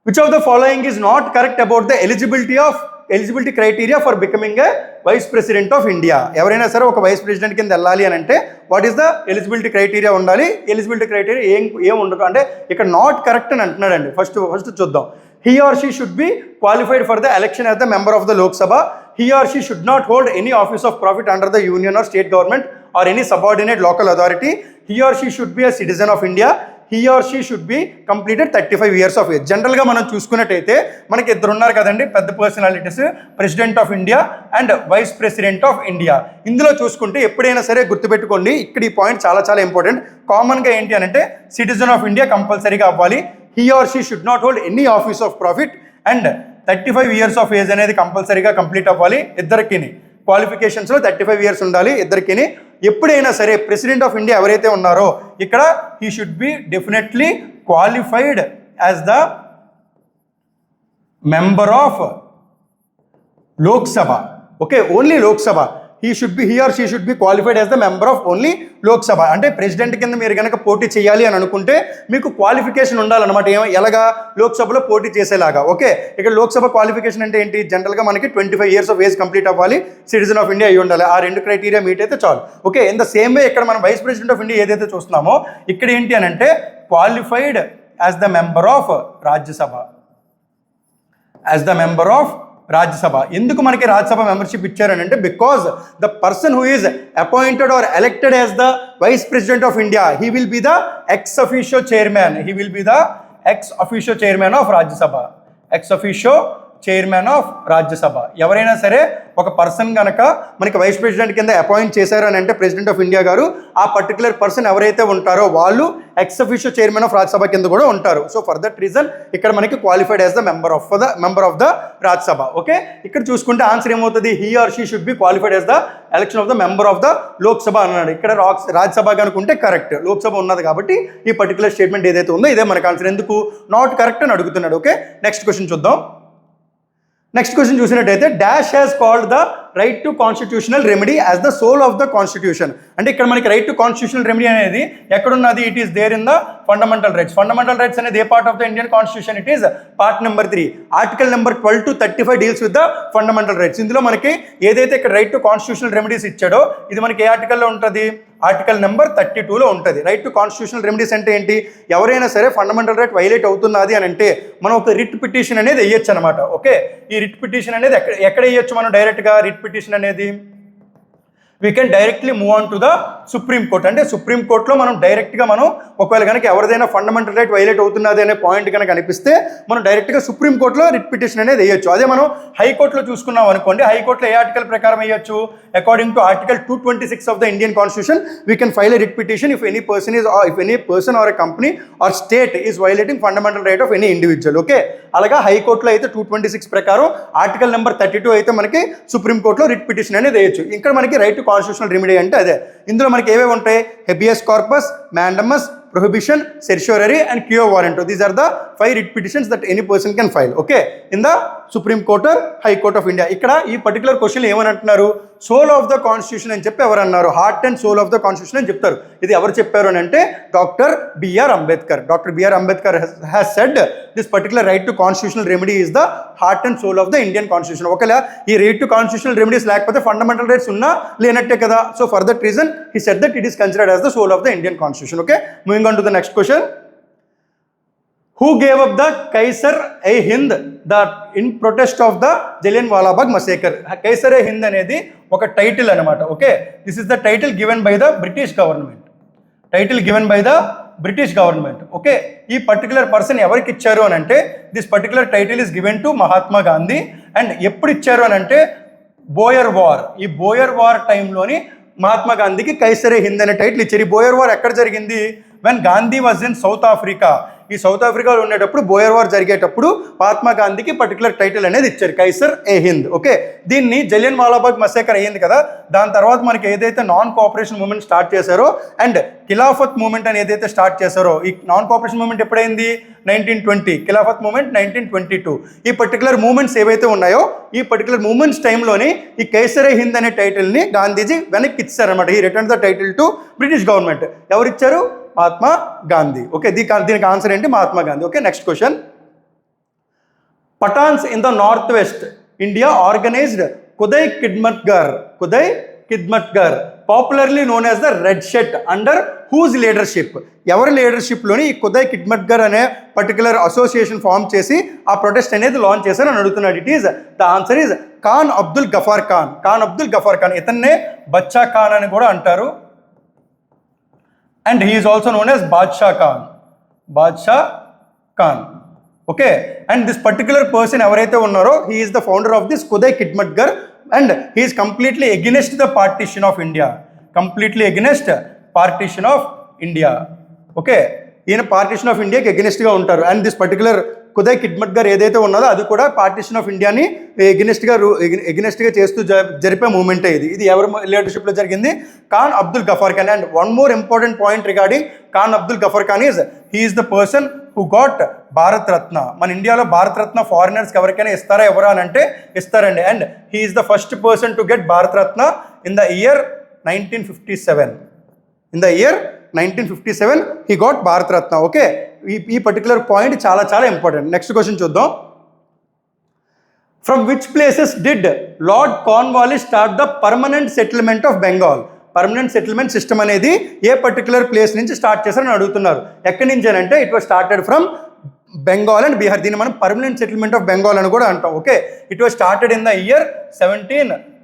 Which of the following is not correct about the eligibility criteria for becoming a vice president of India? ఎవరైనా సరే ఒక vice president కింద వెళ్ళాలి అని అంటే what is the eligibility criteria ఉండాలి? Eligibility criteria ఏం ఉండదు అంటే ఇక్కడ నాట్ కరెక్ట్ అని అంటున్నాడండి. ఫస్ట్ చూద్దాం. He or she should be qualified for the election as the member of the Lok Sabha. He or she should not hold any office of profit under the union or state government or any subordinate local authority. He or she should be a citizen of India. He or she should be completed 35 years of age. జనరల్గా మనం చూసుకున్నట్టయితే మనకి ఇద్దరు ఉన్నారు కదండి పెద్ద personalities, president of India and vice president of India. ఇందులో చూసుకుంటే ఎప్పుడైనా సరే గుర్తుపెట్టుకోండి, ఇక్కడ ఈ పాయింట్ చాలా ఇంపార్టెంట్. కామన్గా ఏంటి అని అంటే సిటిజన్ ఆఫ్ ఇండియా కంపల్సరీగా అవ్వాలి. He or she should not hold any office of profit and 35 years of age అనేది కంపల్సరీగా కంప్లీట్ అవ్వాలి. ఇద్దరికి క్వాలిఫికేషన్స్లో 35 years ఉండాలి ఇద్దరికి. ఎప్పుడైనా సరే ప్రెసిడెంట్ ఆఫ్ ఇండియా ఎవరైతే ఉన్నారో ఇక్కడ he should be definitely qualified as the member of Lok Sabha. Okay, only Lok Sabha. he or she should be qualified as the member of only Lok Sabha. అంటే president కింద మీరు కనుక పోటీ చేయాలి అని అనుకుంటే మీకు క్వాలిఫికేషన్ ఉండాలన్నమాట. ఎలాగా? లోక్సభలో పోటీ చేసేలాగా. ఓకే, ఇక్కడ లోక్సభ క్వాలిఫికేషన్ అంటే ఏంటి? జనరల్గా మనకి 25 years of ఏజ్ కంప్లీట్ అవ్వాలి, సిటిజన్ ఆఫ్ ఇండియా అయి ఉండాలి. ఆ రెండు క్రైటీరియా మీట్ అయితే చాలు. ఓకే, ఇన్ ద సేమ్ వే ఇక్కడ మనం వైస్ ప్రెసిడెంట్ ఆఫ్ ఇండియా ఏదైతే చూస్తున్నామో ఇక్కడ ఏంటి అని అంటే qualified as the member of Rajya Sabha. As the member of Rajya Sabha. ఎందుకు మనకి రాజ్యసభ మెంబర్షిప్ ఇచ్చారని అంటే because the person who is appointed or elected as the vice president of India he will be the ex officio chairman. He will be the ex officio chairman of Rajya Sabha. Ex officio chairman of Rajya Sabha. ఎవరైనా సరే ఒక person కనుక మనకి vice president కింద appoint చేశారు అని అంటే president of India గారు, ఆ పర్టికులర్ పర్సన్ ఎవరైతే ఉంటారో వాళ్ళు X officio chairman of Rajya Sabha కింద కూడా ఉంటారు. సో ఫర్ దట్ రీజన్ ఇక్కడ మనకి qualified as the member of the Rajya Sabha. Okay, ఇక్కడ చూసుకుంటే ఆన్సర్ ఏమవుతుంది? He or she should be qualified as the election of the member of the Lok Sabha అన్నాడు. ఇక్కడ రాజ్యసభ కనుకుంటే కరెక్ట్, లోక్సభ ఉన్నది కాబట్టి ఈ పర్టికులర్ స్టేట్మెంట్ ఏదైతే ఉందో ఇదే మనకు ఆన్సర్. ఎందుకు నాట్ కరెక్ట్ అని అడుగుతున్నాడు. ఓకే, నెక్స్ట్ క్వశ్చన్ చూద్దాం. నెక్స్ట్ క్వశ్చన్ చూసినట్టయితే dash has called the right to constitutional remedy as the soul of the constitution. అంటే ఇక్కడ మనకి రైట్ టు కాన్స్టిట్యూషనల్ రెమెడీ అనేది ఎక్కడున్నది? It is there in the fundamental rights. Fundamental rights అనేది ఏ part of the Indian constitution? It is part number 3. Article number 12 to 35 deals with the fundamental rights. ఇందులో మనకి ఏదైతే ఇక్కడ రైట్ టు కాన్స్టిట్యూషనల్ రెమెడీస్ ఇచ్చాడో ఇది మనకి ఏ ఆర్టికల్లో ఉంటుంది? ఆర్టికల్ నెంబర్ 32లో ఉంటుంది. రైట్ టు కాన్స్టిట్యూషనల్ రెమెడీస్ అంటే ఏంటి? ఎవరైనా సరే ఫండమెంటల్ రైట్ వైలేట్ అవుతున్నది అని అంటే మనం ఒక రిట్ పిటిషన్ అనేది వేయచ్చు అనమాట. ఓకే, ఈ రిట్ పిటిషన్ అనేది ఎక్కడ వేయచ్చు మనం డైరెక్ట్గా? రిట్ పిటిషన్ అనేది we can directly move on to the supreme court. అంటే సుప్రీం కోర్టులో మనం డైరెక్ట్గా మనం ఒకవేళ కనుక ఎవరిదైనా ఫండమెంటల్ రైట్ వైలేట్ అవుతున్నది అనే పాయింట్ కనుక అనిపిస్తే మనం డైరెక్ట్గా సుప్రీం కోర్టులో రిట్ పిటిషన్ అనేది వేయచ్చు. అదే మనం హైకోర్టులో చూసుకున్నాం అనుకోండి, హైకోర్టులో ఏ ఆర్టికల్ ప్రకారం వేయచ్చు? According to article 226 of the Indian constitution we can file a writ petition if any person or a company or state is violating fundamental right of any individual. Okay, అలాగా హైకోర్టులో అయితే 226 ప్రకారం ఆర్టికల్ నెంబర్ 32 అయితే మనకి supreme కోర్టులో writ petition అనేది వేయచ్చు. ఇక్కడ మనకి రైట్ టు కాన్స్టిట్యూషనల్ రెమెడీ అంటే అదే. ఇందులో మనకి ఏవేవి ఉంటాయి? Habeas corpus, mandamus, prohibition, certiorari and quo warranto. These are the 5 writ petitions that any person can file, okay, in the Supreme Court or High Court of India. ఇక్కడ ఈ particular question ఏమని అంటున్నారు, సోల్ ఆఫ్ ద కాన్స్టిట్యూషన్ అని చెప్పి ఎవరు అన్నారు, heart and soul of the constitution అని చెప్తారు. ఇది ఎవరు చెప్పారు అని అంటే doctor BR Ambedkar. Doctor BR Ambedkar has said this particular right to constitutional remedy is the heart and soul of the Indian constitution. ఒకవేళ ఈ రైట్ టు కాన్స్టిట్యూషనల్ రెమెడీస్ లేకపోతే ఫండమెంటల్ రైట్స్ ఉన్నా లేనట్టే కదా. So for that reason he said that it is considered as the soul of the Indian constitution. Okay, moving on to the next question. Who gave up the Kaisar-e-Hind in protest of the Jallianwala Bagh massacre? Kaisar-e-Hind అనేది ఒక title అన్నమాట. Okay, this is the title given by the British government. Okay, ఈ particular person ఎవరికి ఇచ్చారు అని అంటే this particular title is given to Mahatma Gandhi. And ఎప్పుడు ఇచ్చారు అని అంటే బోయర్ వార్, ఈ బోయర్ వార్ టైంలోని మహాత్మా గాంధీకి కైసర్-e-హింద్ అనే టైటిల్ ఇచ్చారు. ఈ బోయర్ వార్ ఎక్కడ జరిగింది, when Gandhi was in south Africa. ఈ సౌత్ ఆఫ్రికాలో ఉండేటప్పుడు బోయర్ వార్ జరిగేటప్పుడు మహాత్మా గాంధీకి పర్టికులర్ టైటిల్ అనేది ఇచ్చారు, కైసర్-e-హింద్. ఓకే, దీన్ని జలియన్వాలా బాగ్ మసైకర్ అయ్యింది కదా, దాని తర్వాత మనకి ఏదైతే నాన్ కోఆపరేషన్ మూవ్మెంట్ స్టార్ట్ చేశారో అండ్ ఖిలాఫత్ మూవ్మెంట్ అని ఏదైతే స్టార్ట్ చేశారో, ఈ నాన్ కోఆపరేషన్ మూవ్మెంట్ ఎప్పుడైంది, 1920, ఖిలాఫత్ మూవ్మెంట్ 1922. ఈ పర్టికులర్ మూవ్మెంట్స్ ఏవైతే ఉన్నాయో ఈ పర్టికులర్ మూవ్మెంట్స్ టైంలోని ఈ కైసర్-e-హింద్ అనే టైటిల్ని గాంధీజీ వెనక్కి ఇచ్చారనమాట. ఈ return the title to British government. ఎవరు ఇచ్చారు, మహాత్మా గాంధీ. ఓకే, దీనికి ఆన్సర్ ఏంటి, Mahatma Gandhi. Okay, next question. Pathans in the north west India organised Khudai Khidmatgar popularly known as the red shirt under whose leadership? ఎవరి లీడర్షిప్లోని ఈ కుదై కిద్మత్గర్ అనే పర్టికులర్ అసోసియేషన్ ఫామ్ చేసి ఆ ప్రొటెస్ట్ అనేది లాంచ్ చేశారని అడుగుతున్నాడు. It is the answer is Khan Abdul Ghaffar Khan. ఇతన్నే బచ్చా ఖాన్ అని కూడా అంటారు. And he is also known as Badshah Khan. Okay, and this particular person ఎవరైతే ఉన్నారో he is the founder of this Kuday Khidmatgar and he is completely against the partition of India. Okay, ఈయన partition of ఇండియాకి ఎగెనిస్ట్గా ఉంటారు. And this particular కుదై కిద్మత్గర్ ఏదైతే ఉన్నదో అది కూడా partition of ఇండియాని ఎగెనిస్ట్గా చేస్తూ జరిపే మూమెంటే ఇది ఎవరి లీడర్షిప్లో జరిగింది, Khan Abdul Ghaffar Khan. And one more important point regarding Khan Abdul Ghaffar Khan is he is the person who got Bharat Ratna. మన ఇండియాలో భారత్ రత్న ఫారినర్స్కి ఎవరికైనా ఇస్తారా ఎవరా అని అంటే ఇస్తారండి. And he is the first person to get Bharat Ratna in the year 1957 he got Bharat Ratna. Okay, ఈ పర్టికులర్ పాయింట్ చాలా చాలా ఇంపార్టెంట్. నెక్స్ట్ క్వశ్చన్ చూద్దాం. From which places did lord Cornwallis start the permanent settlement of Bengal? Permanent settlement system అనేది ఏ particular place నుంచి start చేశారని అడుగుతున్నారు. ఎక్కడి నుంచి అని అంటే it was started from Bengal and Bihar. దీన్ని మనం పర్మనెంట్ సెటిల్మెంట్ ఆఫ్ బెంగాల్ అని కూడా అంటాం. Okay, it was started in the year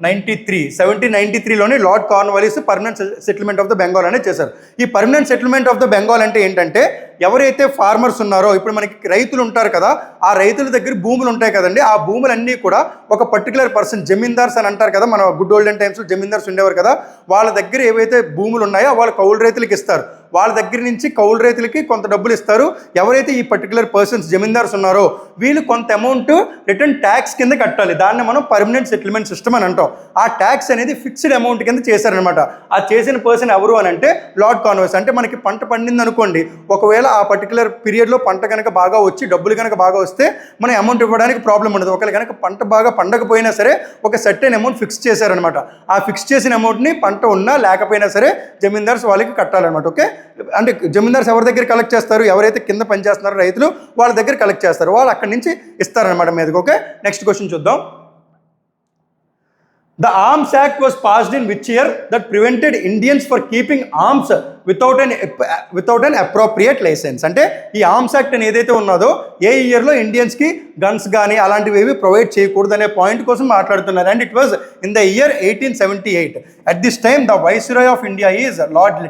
1793లోని lord Cornwallis permanent settlement of the Bengal అనేది చేశారు. ఈ permanent settlement of the Bengal అంటే ఏంటంటే ఎవరైతే ఫార్మర్స్ ఉన్నారో, ఇప్పుడు మనకి రైతులు ఉంటారు కదా, ఆ రైతుల దగ్గర భూములు ఉంటాయి కదండి, ఆ భూములన్నీ కూడా ఒక పర్టికులర్ పర్సన్, జమీందార్స్ అని అంటారు కదా, మన గుడ్ ఓల్డెన్ టైమ్స్లో జమీందార్స్ ఉండేవారు కదా, వాళ్ళ దగ్గర ఏవైతే భూములు ఉన్నాయో వాళ్ళు కౌలు రైతులకి ఇస్తారు. వాళ్ళ దగ్గర నుంచి కౌలు రైతులకి కొంత డబ్బులు ఇస్తారు. ఎవరైతే ఈ పర్టికులర్ పర్సన్స్ జమీందార్స్ ఉన్నారో వీళ్ళు కొంత అమౌంట్ రిటర్న్ ట్యాక్స్ కింద కట్టాలి. దాన్ని మనం పర్మనెంట్ సెటిల్మెంట్ సిస్టమ్ అని అంటాం. ఆ ట్యాక్స్ అనేది ఫిక్స్డ్ అమౌంట్ కింద చేశారనమాట. ఆ చేసిన పర్సన్ ఎవరు అని అంటే లార్డ్ కార్న్వాలిస్. అంటే మనకి పంట పండింది అనుకోండి, ఒకవేళ ఆ పర్టికులర్ పీరియడ్లో పంట కనుక బాగా వచ్చి డబ్బులు కనుక బాగా వస్తే మన అమౌంట్ ఇవ్వడానికి ప్రాబ్లం ఉండదు. ఒకవేళ కనుక పంట బాగా పండకపోయినా సరే ఒక సర్టెన్ అమౌంట్ ఫిక్స్ చేశారనమాట. ఆ ఫిక్స్ చేసిన అమౌంట్ని పంట ఉన్నా లేకపోయినా సరే జమీందార్స్ వాళ్ళకి కట్టాలన్నమాట. ఓకే, అంటే జమీందార్స్ ఎవరి దగ్గర కలెక్ట్ చేస్తారు, ఎవరైతే కింద పనిచేస్తున్నారో రైతులు వాళ్ళ దగ్గర కలెక్ట్ చేస్తారు, వాళ్ళు అక్కడి నుంచి ఇస్తారనమాట మీదకి. ఓకే, నెక్స్ట్ క్వశ్చన్ చూద్దాం. The Arms Act was passed in which year that prevented Indians for keeping arms without an appropriate license? అంటే ఈ ఆర్మ్స్ యాక్ట్ అని ఏదైతే ఉన్నదో ఏ ఇయర్లో ఇండియన్స్కి గన్స్ కానీ అలాంటివి ఏవి ప్రొవైడ్ చేయకూడదు అనే పాయింట్ కోసం మాట్లాడుతున్నారు. And it was in the year 1878. At this time the viceroy of India is lord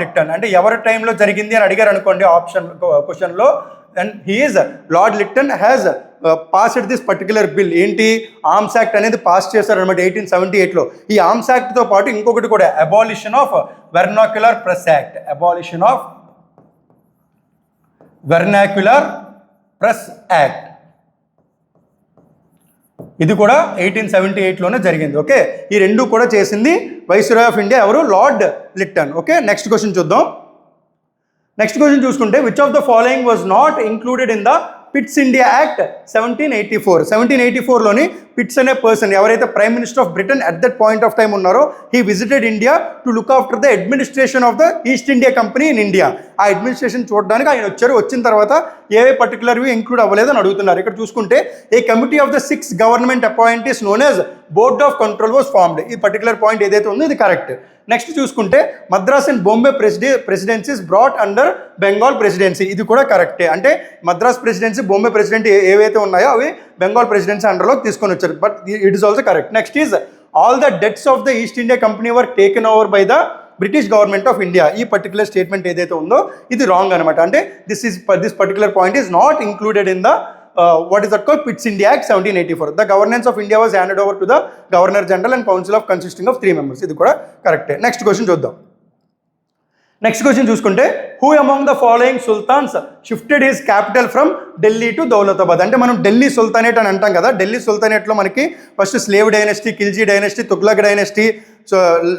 Lytton. అంటే ఎవరి టైంలో జరిగింది అని అడిగారు అనుకోండి క్వశ్చన్లో, and he is lord Lytton has passed this particular bill. ఏంటి, ఆర్మ్స్ యాక్ట్ అనేది పాస్ చేశారనమాట 1878లో. ఈ ఆర్మ్స్ యాక్ట్తో పాటు ఇంకొకటి కూడా, abolition of vernacular press act. ఇది కూడా 1878లోనే జరిగింది. ఓకే, ఈ రెండు కూడా చేసింది వైస్రాయ్ ఆఫ్ ఇండియా ఎవరు? Lord Lytton. Okay, next question చూద్దాం. నెక్స్ట్ క్వశ్చన్ చూసుకుంటే which of the following was not included in the Pitt's India act 1784. 1784లోని పిట్స్ అనే పర్సన్ ఎవరైతే prime minister of Britain at that point of time ఉన్నారో he visited India to look after the administration of the east India company in India. ఆ administration చూడడానికి ఆయన వచ్చారు. వచ్చిన తర్వాత ఏవే పర్టికులర్వి ఇంక్లూడ్ అవ్వలేదని అడుగుతున్నారు. ఇక్కడ చూసుకుంటే a committee of the 6 government appointees known as board of control was formed. ఈ పర్టికులర్ పాయింట్ ఏదైతే ఉందో ఇది కరెక్ట్. నెక్స్ట్ చూసుకుంటే Madras and Bombay presidencies brought under Bengal presidency. ఇది కూడా కరెక్టే. అంటే మద్రాస్ ప్రెసిడెన్సీ, బాంబే ప్రెసిడెన్సీ ఏవైతే ఉన్నాయో అవి బెంగాల్ ప్రెసిడెన్సీ అండర్లోకి తీసుకొని వచ్చారు. But it is also correct. Next is all the debts of the east India Company were taken over by the British government of India. ఈ పర్టికులర్ స్టేట్మెంట్ ఏదైతే ఉందో ఇది రాంగ్ అనమాట. అంటే this particular point is not included in the what is that called? Pitt's India Act 1784. The governance of India was handed over to the Governor General and Council of consisting of 3 members. ఇది కూడా కరెక్టే. Next question చూద్దాం. Next question చూసుకుంటే who among the following sultans shifted his capital from Delhi to Daulatabad. అంటే మనం Delhi sultanate అని అంటాం కదా. ఢిల్లీ సుల్తానేట్లో మనకి first slave dynasty, Khilji dynasty, Tughlaq dynasty,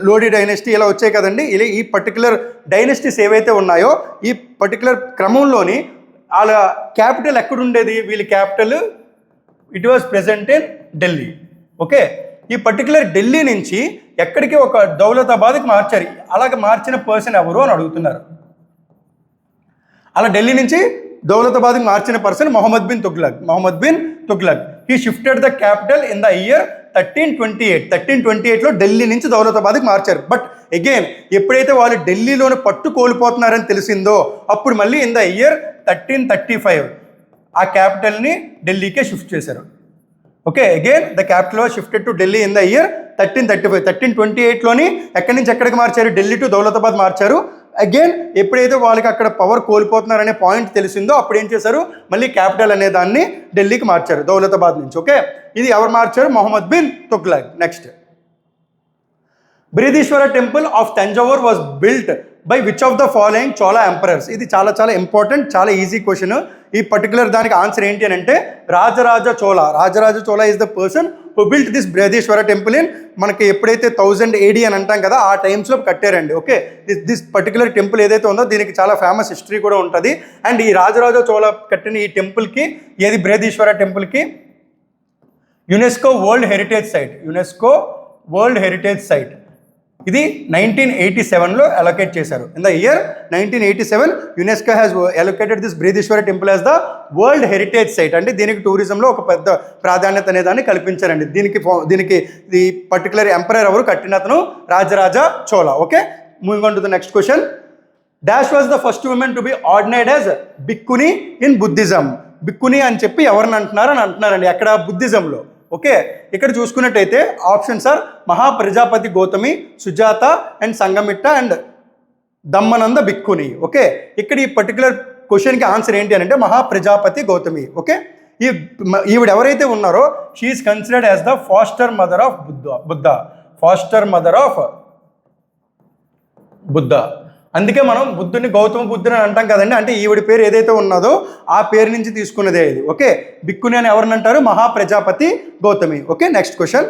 Lodi dynasty ఇలా వచ్చాయి కదండి. ఇలా ఈ పర్టికులర్ డైనస్టీస్ ఏవైతే ఉన్నాయో ఈ పర్టికులర్ క్రమంలోని వాళ్ళ క్యాపిటల్ ఎక్కడుండేది? వీళ్ళ capital it was present in Delhi. Okay, ఈ పర్టికులర్ ఢిల్లీ నుంచి ఎక్కడికి ఒక దౌలతాబాద్కి మార్చారు. అలాగే మార్చిన పర్సన్ ఎవరు అని అడుగుతున్నారు. అలా ఢిల్లీ నుంచి దౌలతాబాద్కి మార్చిన person Mohammad bin Tughlaq. He shifted the capital in the year 1328. 1328లో ఢిల్లీ నుంచి దౌలతాబాద్కి మార్చారు. బట్ అగైన్ ఎప్పుడైతే వాళ్ళు ఢిల్లీలోని పట్టు కోల్పోతున్నారని తెలిసిందో అప్పుడు మళ్ళీ ఇన్ ద ఇయర్ 1335 ఆ క్యాపిటల్ని ఢిల్లీకే షిఫ్ట్ చేశారు. Okay, again the capital was shifted to Delhi in the year 1335. 1328లోని ఎక్కడి నుంచి ఎక్కడికి మార్చారు? ఢిల్లీ టు దౌలతాబాద్ మార్చారు. అగైన్ ఎప్పుడైతే వాళ్ళకి అక్కడ పవర్ కోల్పోతున్నారనే పాయింట్ తెలిసిందో అప్పుడు ఏం చేశారు? మళ్ళీ క్యాపిటల్ అనే దాన్ని ఢిల్లీకి మార్చారు దౌలతాబాద్ నుంచి. ఓకే, ఇది ఎవరు మార్చారు? Muhammad bin Tughlaq. Next Brihadeeswara temple of Thanjavur was built by which of the following Chola emperors. ఇది చాలా చాలా ఇంపార్టెంట్, చాలా ఈజీ క్వశ్చన్. ఈ పర్టికులర్ దానికి ఆన్సర్ ఏంటి అని అంటే Rajaraja Chola is the person who built this Brihadeeswara temple in మనకి ఎప్పుడైతే 1000 AD అని అంటాం కదా ఆ టైమ్స్లో కట్టారండి. ఓకే, దిస్ పర్టికులర్ టెంపుల్ ఏదైతే ఉందో దీనికి చాలా ఫేమస్ హిస్టరీ కూడా ఉంటుంది. అండ్ ఈ రాజరాజ చోళ కట్టిన ఈ టెంపుల్కి ఏది బృహదీశ్వర టెంపుల్కి యునెస్కో వరల్డ్ హెరిటేజ్ సైట్ ఇది 1987లో అలొకేట్ చేశారు. In the year 1987 UNESCO has allocated this Brihadeeswara temple as the world heritage site. అంటే దీనికి టూరిజంలో ఒక పెద్ద ప్రాధాన్యత అనేదాన్ని కల్పించారండి. దీనికి ఈ పర్టికులర్ ఎంపరర్ ఎవరు కట్టినతను Rajaraja Chola. Okay, moving on to the next question. Dash was the first women to be ordained as bhikkhuni in Buddhism. Bhikkhuni అని చెప్పి ఎవరిని అంటున్నారండి అక్కడ బుద్ధిజంలో. ఓకే, ఇక్కడ చూసుకున్నట్టయితే options are Mahaprajapati Gautami, Sujata and Sanghamitta and Dhammananda bhikkhuni. Okay, ఇక్కడ ఈ పర్టికులర్ క్వశ్చన్కి ఆన్సర్ ఏంటి అని అంటే మహాప్రజాపతి గౌతమి. ఓకే, ఈవిడ ఎవరైతే ఉన్నారో she is considered as the foster mother of Buddha. అందుకే మనం బుద్ధుని గౌతమ బుద్ధుని అని అంటాం కదండి. అంటే ఈవిడి పేరు ఏదైతే ఉన్నదో ఆ పేరు నుంచి తీసుకున్నదే ఇది. ఓకే, బిక్కుని అని ఎవరిని అంటారు? Mahaprajapati Gautami. Okay, next question.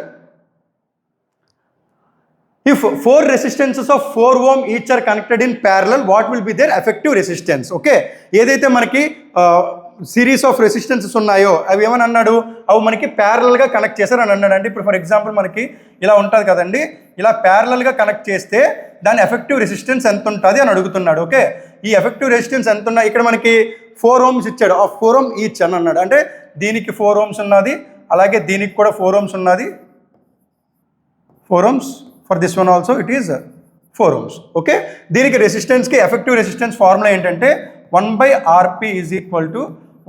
If 4 resistances of 4 ohm each are connected in parallel what will be their effective resistance? Okay, ఏదైతే మనకి సిరీస్ ఆఫ్ రెసిస్టెన్సెస్ ఉన్నాయో అవి ఏమని అన్నాడు? అవి మనకి ప్యారలల్గా కనెక్ట్ చేశారని అన్నాడు. అంటే ఇప్పుడు ఫర్ ఎగ్జాంపుల్ మనకి ఇలా ఉంటుంది కదండి, ఇలా ప్యారలల్గా కనెక్ట్ చేస్తే దాని ఎఫెక్టివ్ రెసిస్టెన్స్ ఎంత ఉంటుంది అని అడుగుతున్నాడు. ఓకే, ఈ ఎఫెక్టివ్ రెసిస్టెన్స్ ఎంత ఉన్నా ఇక్కడ మనకి 4 ohms ఇచ్చాడు. ఆ 4 ohm ఈచ్ అని అన్నాడు. అంటే దీనికి 4 ohms ఉన్నది, అలాగే దీనికి కూడా 4 ohms ఉన్నది. 4 ohms for this one also it is 4 ohms. Okay, దీనికి రెసిస్టెన్స్కి ఎఫెక్టివ్ రెసిస్టెన్స్ ఫార్ములా ఏంటంటే 1/Rp is equal to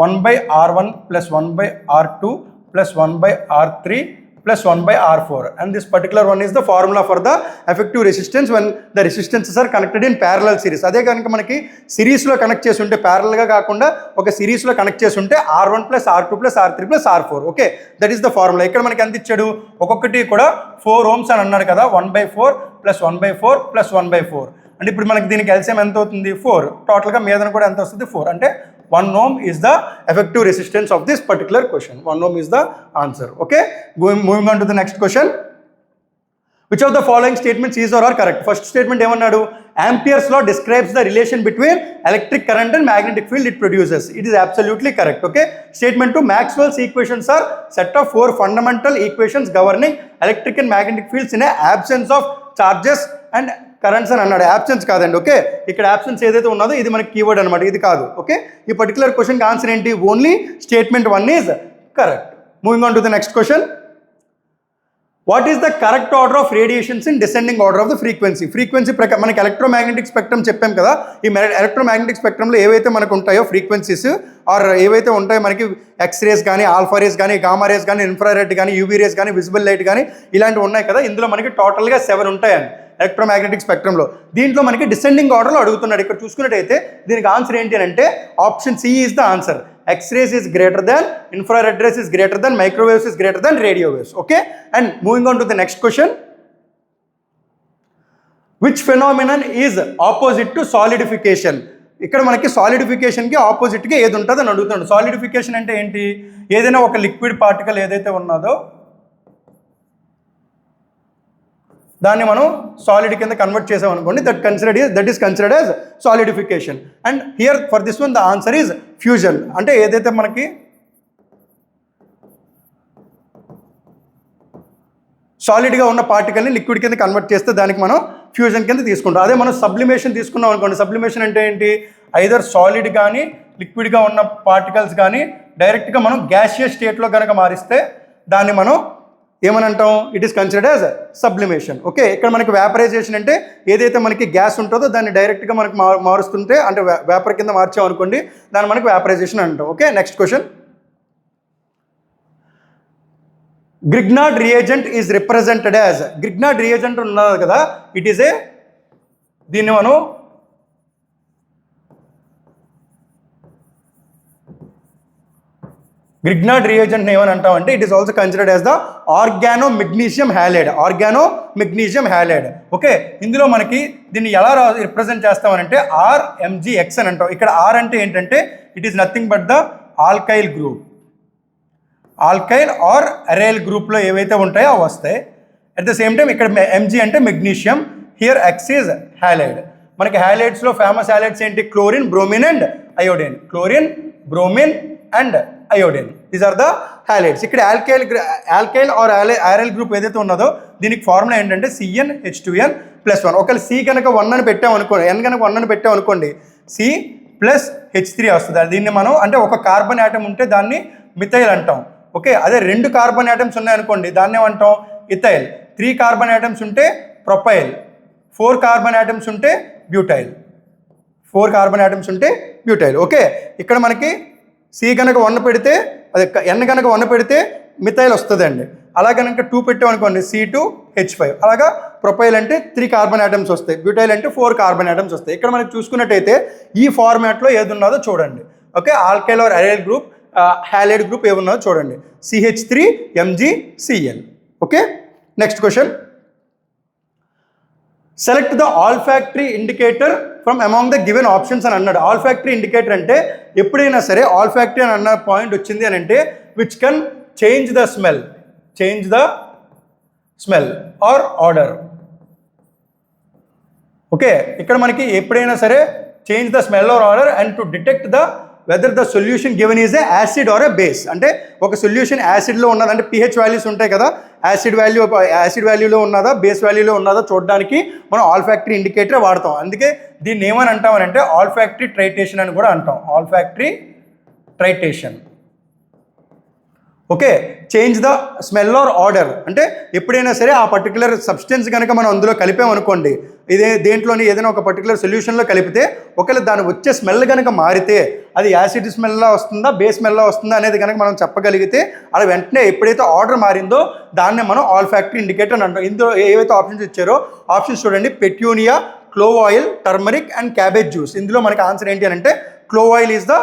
1/R1 plus 1/R2 plus 1/R3 plus 1/R4, and this particular one is the formula for the effective resistance when the resistances are connected in parallel series. అదే కనుక మనకి సిరీస్లో connect చేసి ఉంటే ప్యారలల్గా కాకుండా ఒక సిరీస్లో కనెక్ట్ చేసి ఉంటే R1 plus R2 plus R3 plus R4. Okay, that is the formula. ఇక్కడ మనకి ఎంత ఇచ్చాడు? ఒక్కొక్కటి కూడా 4 ohms అని అన్నాడు కదా. 1/4 ప్లస్ 1/4 ప్లస్ 1/4 అంటే ఇప్పుడు మనకి దీనికి ఎల్సిఎం ఎంత అవుతుంది? 4. టోటల్గా మీదన కూడా ఎంత వస్తుంది? 4. అంటే 1 ohm is the effective resistance of this particular question. 1 ohm is the answer. Okay, moving on to the next question. Which of the following statements is or are correct? First statement ఏమన్నాడు? Ampere's law describes the relation between electric current and magnetic field it produces. It is absolutely correct. Okay. Statement 2, Maxwell's equations are set of 4 fundamental equations governing electric and magnetic fields in a absence of charges and currents అని అన్నాడు. absence కాదండి. Okay, ఇక్కడ absence ఏదైతే ఉన్నదో ఇది మనకి keyword అనమాట, ఇది కాదు. ఓకే, ఈ పర్టికులర్ క్వశ్చన్కి ఆన్సర్ ఏంటి? Only statement 1 is correct. Moving on to the next question. What is the correct order of radiations in descending order of the frequency? Frequency ప్రకారం మనకి ఎలక్ట్రోమాగ్నెటిక్ స్పెక్ట్రమ్ చెప్పాం కదా, ఈ ఎలక్ట్రోమాగ్నెటిక్ స్పెక్ట్రమ్లో ఏవైతే మనకు ఉంటాయో ఫ్రీక్వెన్సీస్ ఆర్ ఏవైతే ఉంటాయో మనకి ఎక్స్రేస్ కానీ, ఆల్ఫా రేస్ కానీ, గామా రేస్ కానీ, ఇన్ఫ్రారెడ్ కానీ, యూవీ రేస్ కానీ, విజిబుల్ లైట్ కానీ ఇలాంటివి ఉన్నాయి కదా. ఇందులో మనకి టోటల్గా 7 ఉంటాయండి ఎలక్ట్రోమాగ్నెటిక్ స్పెక్ట్రమ్లో. దీంట్లో మనకి డిసెండింగ్ ఆర్డర్లో అడుగుతున్నాడు. ఇక్కడ చూసుకున్నట్టయితే దీనికి ఆన్సర్ ఏంటి అని అంటే option C is the answer. X-rays is greater than, infrared rays is greater than, microwaves is greater than radio waves. Okay, and moving on to the next question. Which phenomenon is opposite to solidification? ఇక్కడ మనకి సాలిడిఫికేషన్కి ఆపోజిట్గా ఏది ఉంటుందో అని అడుగుతున్నాడు. Solidification అంటే ఏంటి? ఏదైనా ఒక లిక్విడ్ పార్టికల్ ఏదైతే ఉన్నదో దాన్ని మనం సాలిడ్ కింద కన్వర్ట్ చేసాం అనుకోండి, that is considered as solidification. And here for this one the answer is fusion. అంటే ఏదైతే మనకి సాలిడ్గా ఉన్న పార్టికల్ని లిక్విడ్ కింద కన్వర్ట్ చేస్తే దానికి మనం ఫ్యూజన్ కింద తీసుకుంటాం. అదే మనం సబ్లిమేషన్ తీసుకున్నాం అనుకోండి, సబ్లిమేషన్ అంటే ఏంటి? ఐదర్ సాలిడ్ కానీ లిక్విడ్గా ఉన్న పార్టికల్స్ కానీ డైరెక్ట్గా మనం గ్యాసియస్ స్టేట్లో కనుక మారిస్తే దాన్ని మనం ఏమని అంటాం? It is considered as sublimation. Okay, ఇక్కడ మనకి వేపరైజేషన్ అంటే ఏదైతే మనకి గ్యాస్ ఉంటుందో దాన్ని డైరెక్ట్గా మనకి మారుస్తుంటే అంటే వేపర్ కింద మార్చాం అనుకోండి, దాన్ని మనకి వేపరైజేషన్ అంటాం. Okay, next question. Grignard reagent is represented as. Grignard reagent ఉన్నది కదా, ఇట్ ఈస్ ఏ, దీన్ని మనం గ్రిగ్నార్డ్ రియేజెంట్ ఏమని అంటాం అంటే it is also considered as the organo magnesium halide. Organo magnesium halide. Okay, ఇందులో మనకి దీన్ని ఎలా రిప్రజెంట్ చేస్తామనంటే RMgX అని అంటాం. ఇక్కడ R అంటే ఏంటంటే it is nothing but the alkyl group. Alkyl or aryl గ్రూప్లో ఏవైతే ఉంటాయో అవి వస్తాయి. అట్ ద సేమ్ టైం ఇక్కడ Mg అంటే magnesium, here X is halide. మనకి హ్యాలైడ్స్లో ఫేమస్ హ్యాలైడ్స్ ఏంటి? Chlorine, bromine and iodine. Chlorine, bromine and iodine, these are the halides. ఇక్కడ ఆల్కైల్ ఆర్ అరైల్ గ్రూప్ ఏదైతే ఉన్నదో దీనికి ఫార్ములా ఏంటంటే CnH2n+1. ఒకవేళ C కనుక 1 అని పెట్టాం అనుకోండి, N కనుక 1 అని పెట్టాం అనుకోండి, C+H3 వస్తుంది. దీన్ని మనం అంటే ఒక కార్బన్ యాటమ్ ఉంటే దాన్ని మిథైల్ అంటాం. ఓకే, అదే 2 కార్బన్ యాటమ్స్ ఉన్నాయనుకోండి దాన్ని ఏమంటాం? ఇథైల్. 3 కార్బన్ యాటమ్స్ ఉంటే ప్రొపైల్. 4 కార్బన్ యాటమ్స్ ఉంటే బ్యూటైల్. 4 కార్బన్ యాటమ్స్ ఉంటే బ్యూటైల్. ఓకే, ఇక్కడ మనకి C కనుక 1 పెడితే అదే N కనుక 1 పెడితే మిథైల్ వస్తుందండి. అలా కనుక 2 పెట్టామనుకోండి C2H5. అలాగా ప్రొపైల్ అంటే 3 కార్బన్ యాటమ్స్ వస్తాయి, బ్యూటైల్ అంటే 4 కార్బన్ యాటమ్స్ వస్తాయి. ఇక్కడ మనకి చూసుకున్నట్టయితే ఈ ఫార్మాట్లో ఏది ఉన్నదో చూడండి. Okay, alkyl or aryl group, halide group ఏమున్నదో చూడండి, CH3MgCl. Okay, next question. Select the olfactory indicator from among the given options అని అన్నాడు. ఆల్ఫాక్టరీ ఇండికేటర్ అంటే ఎప్పుడైనా సరే ఆల్ఫాక్టరీ అని అన్న పాయింట్ వచ్చింది అని అంటే which can change the smell or order. Okay, ఇక్కడ మనకి ఎప్పుడైనా సరే change the smell or order and to detect the whether the solution given is a acid or a base. అంటే ఒక సొల్యూషన్ యాసిడ్లో ఉన్నది అంటే pH వాల్యూస్ ఉంటాయి కదా, యాసిడ్ వాల్యూలో ఉన్నదా బేస్ వాల్యూలో ఉన్నదా చూడడానికి మనం ఆల్ఫాక్టరీ ఇండికేటర్ వాడతాం. అందుకే దీన్ని ఏమని అంటామనంటే ఆల్ఫాక్టరీ ట్రైటేషన్ అని కూడా అంటాం. Olfactory titration. Okay, change the smell or odour అంటే ఎప్పుడైనా సరే ఆ పర్టికులర్ సబ్స్టెన్స్ కనుక మనం అందులో కలిపామనుకోండి, దేంట్లోని ఏదైనా ఒక పర్టికులర్ సొల్యూషన్లో కలిపితే ఒకవేళ దాని వచ్చే స్మెల్ కనుక మారితే అది యాసిడ్ స్మెల్లా వస్తుందా బేస్ స్మెల్లా వస్తుందా అనేది కనుక మనం చెప్పగలిగితే అది వెంటనే ఎప్పుడైతే ఆర్డర్ మారిందో దాన్నే మనం ఆల్ఫాక్టరీ ఇండికేటర్ అని అంటాం. ఇందులో ఏవైతే ఆప్షన్స్ ఇచ్చారో ఆప్షన్స్ చూడండి, petunia, clove oil, turmeric and cabbage juice. ఇందులో మనకి ఆన్సర్ ఏంటి అని అంటే clove oil is the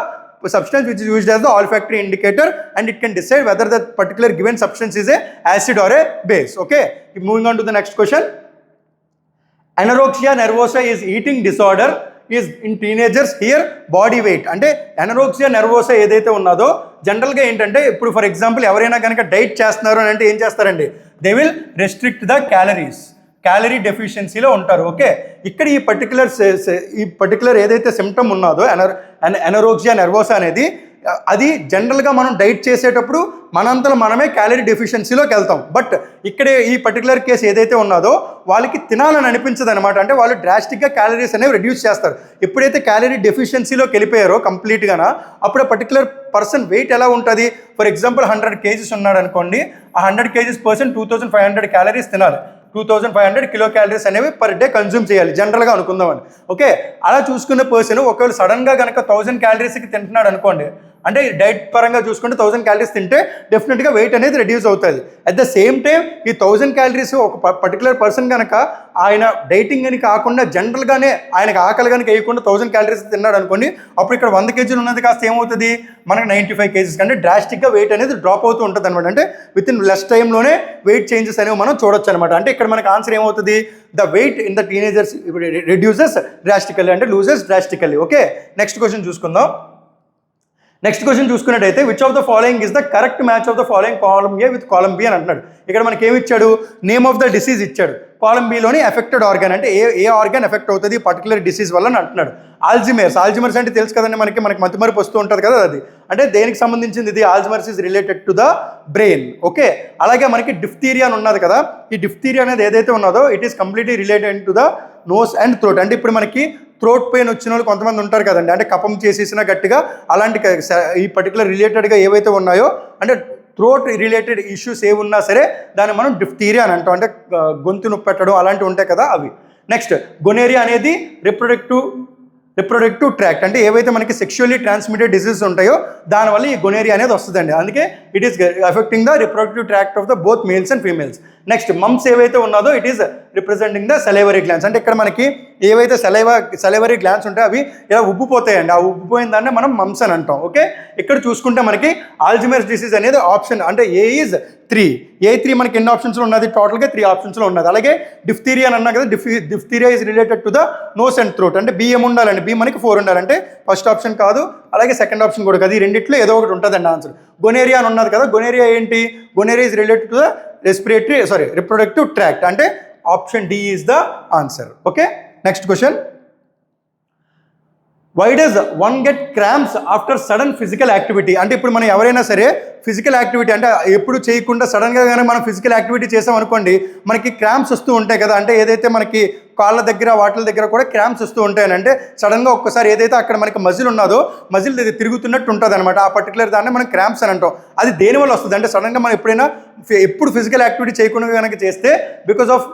substance which is used as the olfactory indicator and it can decide whether that particular given substance is a acid or a base. Okay, moving on to the next question. Anorexia nervosa is eating disorder is in teenagers here body weight. అంటే ఎనరోక్సియా nervosa ఏదైతే ఉన్నదో జనరల్గా ఏంటంటే ఇప్పుడు for example ఎవరైనా కనుక diet చేస్తున్నారు అని అంటే ఏం చేస్తారండి, they will restrict the calories, calorie డెఫిషియన్సీలో ఉంటారు. ఓకే, ఇక్కడ ఈ పర్టికులర్ ఏదైతే సిమ్టమ్ ఉన్నదో ఎనరోక్సియా నెర్వోసా అనేది, అది జనరల్గా మనం డైట్ చేసేటప్పుడు మనంతలో మనమే క్యాలరీ డెఫిషియన్సీలోకి వెళ్తాం. బట్ ఇక్కడే ఈ పర్టికులర్ కేసు ఏదైతే ఉన్నదో వాళ్ళకి తినాలని అనిపించదు అనమాట. అంటే వాళ్ళు డ్రాస్టిక్గా క్యాలరీస్ అనేవి రెడ్యూస్ చేస్తారు. ఎప్పుడైతే క్యాలరీ డెఫిషియన్సీలోకి వెళ్ళిపోయారో కంప్లీట్గానా, అప్పుడు ఆ పర్టికులర్ పర్సన్ వెయిట్ ఎలా ఉంటుంది, ఫర్ ఎగ్జాంపుల్ 100 kgs ఉన్నాడు అనుకోండి, ఆ 100 kgs పర్సన్ 2500 క్యాలరీస్ తినాలి. 2500 కిలో క్యాలరీస్ అనేవి పర్ డే కన్జ్యూమ్ చేయాలి జనరల్గా అనుకుందామని. ఓకే, అలా చూసుకున్న పర్సన్ ఒకవేళ సడన్గా కనుక 1000 క్యాలరీస్కి తింటున్నాడు అనుకోండి, అంటే డైట్ పరంగా చూసుకుంటే 1000 క్యాలరీస్ తింటే డెఫినెట్గా వెయిట్ అనేది రెడ్యూస్ అవుతుంది. అట్ ద సేమ్ టైం ఈ 1000 క్యాలరీస్ ఒక పర్టికులర్ పర్సన్ కనుక ఆయన డైటింగ్ అని కాకుండా జనరల్గానే ఆయనకు ఆకలి కనుక వేయకుండా 1000 క్యాలరీస్ తిన్నాడు అనుకోండి, అప్పుడు ఇక్కడ 100 kg ఉన్నది కాస్త ఏమవుతుంది, మనకు 95 kgs కంటే డ్రాస్టిక్గా వెయిట్ అనేది డ్రాప్ అవుతూ ఉంటుంది అనమాట. అంటే విత్ ఇన్ లెస్ టైంలోనే వెయిట్ చేంజెస్ అనేవి మనం చూడొచ్చు అనమాట. అంటే ఇక్కడ మనకు ఆన్సర్ ఏమవుతుంది, the weight in the teenagers reduces drastically, అంటే loses drastically. Okay, next question చూసుకుందాం. నెక్స్ట్ క్వశ్చన్ చూసుకున్నట్టయితే which of the following is the correct match of the following column A with column B అని అంటున్నాడు. ఇక్కడ మనకి ఏమి ఇచ్చాడు, నేమ్ ఆఫ్ ద డిసీజ్ ఇచ్చాడు. కాలమ్ బిలోని ఎఫెక్టెడ్ ఆర్గాన్, అంటే ఏ ఆర్గాన్ ఎఫెక్ట్ అవుతుంది పర్టికులర్ డిసీజ్ వల్ల అని అంటున్నాడు. ఆల్జిమర్స్ అంటే తెలుసు కదండి, మనకి మతిమరుపు వస్తూ ఉంటుంది కదా, అది అంటే దేనికి సంబంధించింది ఇది, Alzheimer's is related to the brain. Okay, అలాగే మనకి డిఫ్తీరియా అని ఉన్నది కదా, ఈ డిఫ్తీరియా అనేది ఏదైతే ఉన్నదో it is completely related to the nose and throat. అంటే ఇప్పుడు మనకి థ్రోట్ పెయిన్ వచ్చిన వాళ్ళు కొంతమంది ఉంటారు కదండి, అంటే కఫం చేసేసినా గట్టిగా, అలాంటి ఈ పర్టికులర్ రిలేటెడ్గా ఏవైతే ఉన్నాయో, అంటే థ్రోట్ రిలేటెడ్ ఇష్యూస్ ఏ ఉన్నా సరే దాన్ని మనం డిఫ్తీరియా అని అంటాం. అంటే గొంతు నొప్పి పెట్టడం అలాంటివి ఉంటాయి కదా అవి. నెక్స్ట్ గొనేరియా అనేది రిప్రొడక్టివ్ ట్రాక్ట్, అంటే ఏవైతే మనకి సెక్షువల్లీ ట్రాన్స్మిటెడ్ డిసీజెస్ ఉంటాయో దానివల్ల ఈ గొనేరియా అనేది వస్తుందండి. అందుకే it is affecting the reproductive tract of the both males and females. Next mumps ఏవైతే ఉన్నదో it is representing the salivary glands, అంటే ఇక్కడ మనకి ఏవైతే సెలైవరీ గ్లాండ్స్ ఉంటాయో అవి ఇలా ఉబ్బిపోతాయండి, ఆ ఉబ్బిపోయిన దాన్ని మనం మమ్స్ అని అంటాం. ఓకే, ఇక్కడ చూసుకుంటే మనకి ఆల్జిమర్స్ డిసీజ్ అనేది ఆప్షన్, అంటే ఏ3 మనకి ఎన్ని ఆప్షన్స్లో ఉన్నది, టోటల్గా 3 ఆప్షన్స్లో ఉన్నది. అలాగే డిఫ్తీరియా అని అన్నా కదా, diphtheria is related to the nose and throat, అంటే బి ఉండాలండి, బి మనకి 4 ఉండాలంటే ఫస్ట్ ఆప్షన్ కాదు, అలాగే సెకండ్ ఆప్షన్ కూడా కాదు, ఈ రెండిట్లో ఏదో ఒకటి ఉంటుందండి ఆన్సర్. గొనేరియా అని ఉన్నది కదా, గొనేరియా ఏంటి, gonorrhoea is related to the reproductive tract, అంటే option D is the answer. Okay, next question. Why does one get cramps after sudden physical activity? అంటే ఇప్పుడు మనం ఎవరైనా సరే ఫిజికల్ యాక్టివిటీ అంటే ఎప్పుడు చేయకుండా సడన్గా కానీ మనం ఫిజికల్ యాక్టివిటీ చేసాం అనుకోండి, మనకి క్రాంప్స్ వస్తూ ఉంటాయి కదా, అంటే ఏదైతే మనకి కాళ్ళ దగ్గర వాటి దగ్గర కూడా క్రాంప్స్ వస్తూ ఉంటాయని, అంటే సడన్గా ఒక్కసారి ఏదైతే అక్కడ మనకి మజిల్ ఉన్నదో మజిల్ తిరుగుతున్నట్టు ఉంటుంది అనమాట, ఆ పర్టికులర్ దాన్ని మనం క్రాంప్స్ అని అంటాం. అది దేనివల్ల వస్తుంది అంటే సడన్గా మనం ఎప్పుడు ఫిజికల్ యాక్టివిటీ చేయకుండా కనుక చేస్తే because of